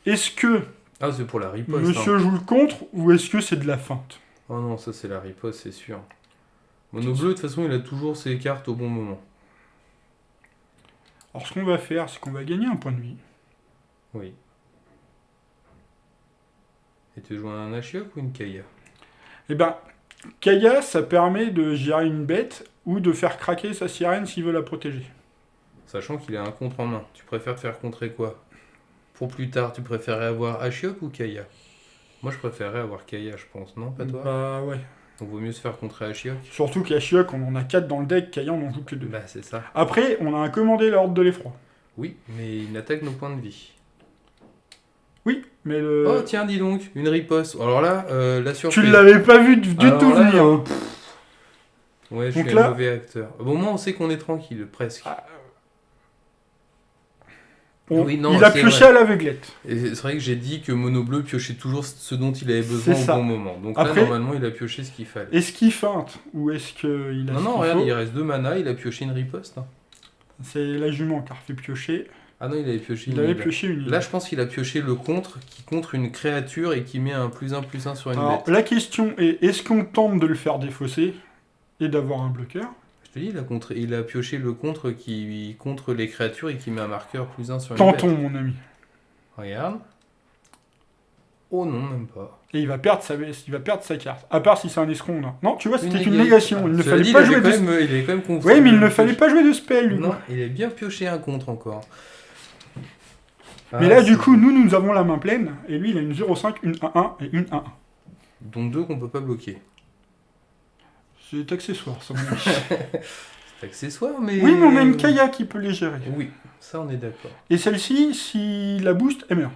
Speaker 2: Est-ce que
Speaker 1: Ah, c'est pour la riposte.
Speaker 2: monsieur
Speaker 1: hein.
Speaker 2: joue le contre, ou est-ce que c'est de la feinte?
Speaker 1: Oh non, ça c'est la riposte, c'est sûr. Mono bleu, de toute façon, il a toujours ses cartes au bon moment.
Speaker 2: Alors ce qu'on va faire, c'est qu'on va gagner un point de vie.
Speaker 1: Oui. Et tu joues un Ashiok ou une Kaya?
Speaker 2: Eh ben, Kaya, ça permet de gérer une bête, ou de faire craquer sa sirène s'il veut la protéger.
Speaker 1: Sachant qu'il a un contre en main. Tu préfères te faire contrer quoi? Pour plus tard, tu préférais avoir Ashiok ou Kaya? Moi, je préférerais avoir Kaya, je pense. Non, pas toi?
Speaker 2: Bah ouais.
Speaker 1: Donc, vaut mieux se faire contrer Ashiok.
Speaker 2: Surtout qu'Ashiok, on en a 4 dans le deck, Kaya, on en joue que 2.
Speaker 1: Bah, c'est ça.
Speaker 2: Après, on a un commandé l'ordre de l'effroi.
Speaker 1: Oui, mais il attaque nos points de vie.
Speaker 2: Oui, mais le...
Speaker 1: Oh, tiens, dis donc, une riposte. Alors là, la surprise.
Speaker 2: Tu l'avais pas vu du
Speaker 1: Alors
Speaker 2: tout
Speaker 1: là,
Speaker 2: venir. Hein.
Speaker 1: Ouais, je
Speaker 2: Donc
Speaker 1: suis
Speaker 2: là-
Speaker 1: un mauvais acteur. Bon, au moins, on sait qu'on est tranquille, presque.
Speaker 2: Ah,
Speaker 1: Oui, non,
Speaker 2: il a
Speaker 1: c'est
Speaker 2: pioché
Speaker 1: vrai.
Speaker 2: à l'aveuglette.
Speaker 1: Et c'est vrai que j'ai dit que Mono Bleu piochait toujours ce dont il avait besoin
Speaker 2: C'est
Speaker 1: au
Speaker 2: ça.
Speaker 1: bon moment. Donc
Speaker 2: Après-
Speaker 1: là, normalement, il a pioché ce qu'il fallait.
Speaker 2: Est-ce qu'il feinte ou est-ce qu'il a
Speaker 1: Non,
Speaker 2: ce
Speaker 1: non,
Speaker 2: qu'il
Speaker 1: regarde,
Speaker 2: faut?
Speaker 1: il reste 2 mana, il a pioché une riposte. hein.
Speaker 2: C'est la jument qui a refait piocher.
Speaker 1: Ah non, il avait pioché
Speaker 2: Il
Speaker 1: une
Speaker 2: avait
Speaker 1: île.
Speaker 2: pioché une île.
Speaker 1: Là, je pense qu'il a pioché le contre, qui contre une créature et qui met un +1/+1 sur une
Speaker 2: Alors,
Speaker 1: bête.
Speaker 2: la question est, est-ce qu'on tente de le faire défausser et d'avoir un bloqueur?
Speaker 1: Je te dis, il a pioché le contre qui contre les créatures et qui met un marqueur +1 sur une bête.
Speaker 2: Tentons, mon ami.
Speaker 1: Regarde. Oh non, même pas.
Speaker 2: Et il va perdre sa carte. À part si c'est un escroc, non. Non, tu vois, c'était une
Speaker 1: négation.
Speaker 2: négation. Il ne
Speaker 1: Cela
Speaker 2: fallait
Speaker 1: dit,
Speaker 2: pas
Speaker 1: il
Speaker 2: jouer
Speaker 1: avait
Speaker 2: de...
Speaker 1: quand même, il avait quand même
Speaker 2: Oui, mais il ne fallait pas jouer de spell, du coup.
Speaker 1: Non, il avait bien pioché un contre encore.
Speaker 2: Mais là, du coup, nous avons la main pleine. Et lui, il a une 0,5, une 1-1 et une 1-1.
Speaker 1: Donc 2 qu'on peut pas bloquer.
Speaker 2: C'est accessoire, ça, mon ami.
Speaker 1: C'est accessoire, mais...
Speaker 2: Oui, mais on a une Kaya qui peut les gérer.
Speaker 1: Oui, ça on est d'accord.
Speaker 2: Et celle-ci, si la boost, elle meurt.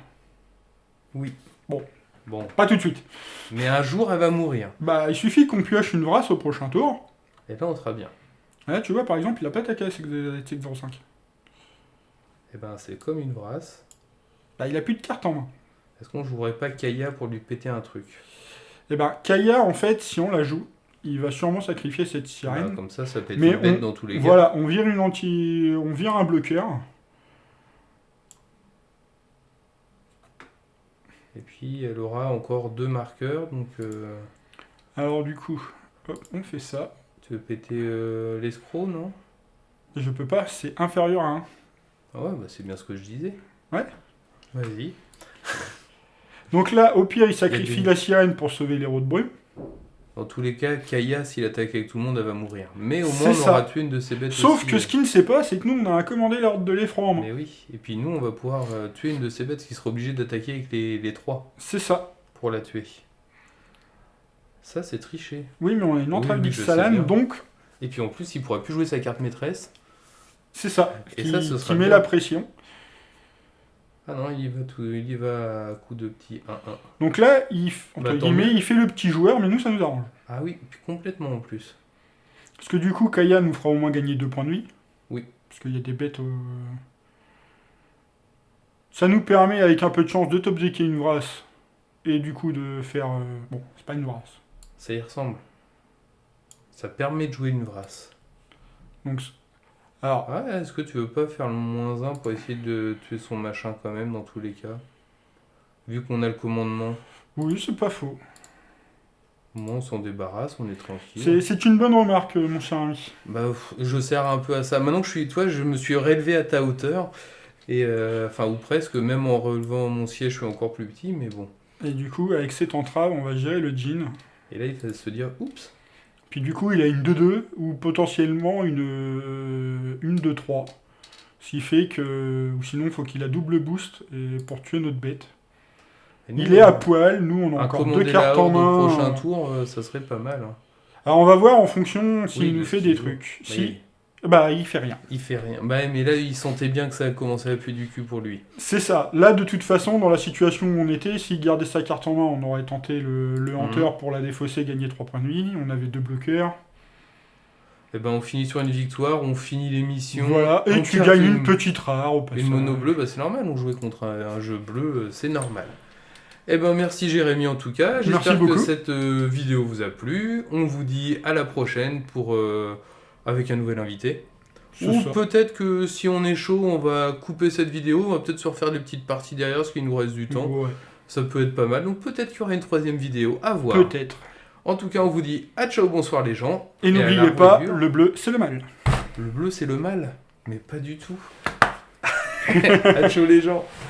Speaker 1: Oui.
Speaker 2: Bon.
Speaker 1: Pas
Speaker 2: tout de suite.
Speaker 1: Mais un jour, elle va mourir.
Speaker 2: Bah, il suffit qu'on pioche une Vrasse au prochain tour.
Speaker 1: Et là, on sera bien.
Speaker 2: Là, tu vois, par exemple, il a pas attaqué avec 0,5.
Speaker 1: Et ben, c'est comme une Vrasse.
Speaker 2: Bah, il a plus de cartes en main.
Speaker 1: Est-ce qu'on jouerait pas Kaya pour lui péter un truc?
Speaker 2: Et ben, Kaya, en fait, si on la joue, il va sûrement sacrifier cette sirène.
Speaker 1: Comme ça pète
Speaker 2: Mais
Speaker 1: une bête dans tous les cas.
Speaker 2: Voilà, on vire un bloqueur.
Speaker 1: Et puis, elle aura encore 2 marqueurs, donc...
Speaker 2: Alors, du coup, hop, on fait ça.
Speaker 1: Tu veux péter l'escroc, non?
Speaker 2: Je peux pas, c'est inférieur à 1.
Speaker 1: Ah ouais, bah c'est bien ce que je disais.
Speaker 2: Ouais.
Speaker 1: Vas-y.
Speaker 2: Donc là, au pire, il sacrifie la sirène pour sauver l'héros de brume.
Speaker 1: Dans tous les cas, Kaya, s'il attaque avec tout le monde, elle va mourir. Mais au
Speaker 2: C'est
Speaker 1: moins, on
Speaker 2: ça.
Speaker 1: aura tué une de ses bêtes
Speaker 2: Sauf
Speaker 1: aussi.
Speaker 2: que ce qu'il ne sait pas, c'est que nous, on a commandé l'ordre de l'effroi en main.
Speaker 1: Mais oui. Et puis nous, on va pouvoir tuer une de ces bêtes qui sera obligée d'attaquer avec les 3
Speaker 2: C'est ça.
Speaker 1: pour la tuer. Ça, c'est triché.
Speaker 2: Oui, mais on a une entrave
Speaker 1: Oui,
Speaker 2: du
Speaker 1: je sais bien.
Speaker 2: Salam, donc
Speaker 1: Et puis en plus, il pourra plus jouer sa carte maîtresse.
Speaker 2: c'est ça.
Speaker 1: Et
Speaker 2: qui,
Speaker 1: ça, ce sera
Speaker 2: qui met
Speaker 1: bien.
Speaker 2: la pression.
Speaker 1: Ah non, il y va à coup de petit 1-1.
Speaker 2: Donc là, entre
Speaker 1: tant
Speaker 2: guillemets,
Speaker 1: mieux.
Speaker 2: il fait le petit joueur, mais nous, ça nous arrange.
Speaker 1: Ah oui, puis complètement en plus.
Speaker 2: Parce que du coup, Kaya nous fera au moins gagner 2 points de vie.
Speaker 1: Oui.
Speaker 2: Parce qu'il y a des bêtes... Ça nous permet, avec un peu de chance, de t'obséquier une Vrasse. Et du coup, de faire... Bon, c'est pas une Vrasse.
Speaker 1: Ça y ressemble. Ça permet de jouer une Vrasse.
Speaker 2: Donc... Alors,
Speaker 1: Ah, est-ce que tu veux pas faire le -1 pour essayer de tuer son machin quand même, dans tous les cas? Vu qu'on a le commandement,
Speaker 2: oui, c'est pas faux.
Speaker 1: au moins on s'en débarrasse, on est tranquille.
Speaker 2: C'est une bonne remarque, mon cher ami.
Speaker 1: Bah, je sers un peu à ça. Maintenant que je me suis relevé à ta hauteur. Et enfin, ou presque, même en relevant mon siège, je suis encore plus petit, mais bon.
Speaker 2: Et du coup, avec cette entrave, on va gérer le djinn.
Speaker 1: Et là, il faut se dire, oups.
Speaker 2: Puis du coup, il a une 2-2 ou potentiellement une 2-3. Ce qui fait que... Ou sinon, il faut qu'il a double boost pour tuer notre bête.
Speaker 1: Et nous,
Speaker 2: Il est à poil, nous on a encore 2
Speaker 1: commander
Speaker 2: cartes
Speaker 1: la
Speaker 2: en
Speaker 1: horde
Speaker 2: main.
Speaker 1: au prochain tour, ça serait pas mal. Hein.
Speaker 2: Alors on va voir en fonction s'il
Speaker 1: Oui,
Speaker 2: nous
Speaker 1: de
Speaker 2: fait
Speaker 1: ce
Speaker 2: des
Speaker 1: qu'il
Speaker 2: trucs.
Speaker 1: veut.
Speaker 2: Si, bah il fait rien.
Speaker 1: Il fait rien. Bah, mais là, il sentait bien que ça a commencé à puer du cul pour lui.
Speaker 2: C'est ça. Là, de toute façon, dans la situation où on était, s'il gardait sa carte en main, on aurait tenté le Hunter pour la défausser, gagner 3 points de vie. On avait 2 bloqueurs.
Speaker 1: Et ben, on finit sur une victoire, on finit l'émission.
Speaker 2: Voilà, et
Speaker 1: on
Speaker 2: tu
Speaker 1: tire
Speaker 2: gagnes une petite rare au passage.
Speaker 1: Une mono bleue, bah, c'est normal, on jouait contre un jeu bleu, c'est normal. Eh ben merci Jérémy en tout cas,
Speaker 2: Merci
Speaker 1: j'espère que
Speaker 2: beaucoup.
Speaker 1: cette vidéo vous a plu. On vous dit à la prochaine pour avec un nouvel invité.
Speaker 2: C'est
Speaker 1: Ou
Speaker 2: ça.
Speaker 1: peut-être que si on est chaud, on va couper cette vidéo, on va peut-être se refaire des petites parties derrière, parce qu'il nous reste du temps.
Speaker 2: Ouais,
Speaker 1: Ça peut être pas mal, donc peut-être qu'il y aura une 3ème vidéo, à voir.
Speaker 2: peut-être.
Speaker 1: En tout cas, on vous dit à ciao, bonsoir les gens.
Speaker 2: Et
Speaker 1: à
Speaker 2: n'oubliez
Speaker 1: la
Speaker 2: pas,
Speaker 1: revue.
Speaker 2: le bleu, c'est le mal.
Speaker 1: Le bleu c'est le mal, mais pas du tout. À ciao les gens.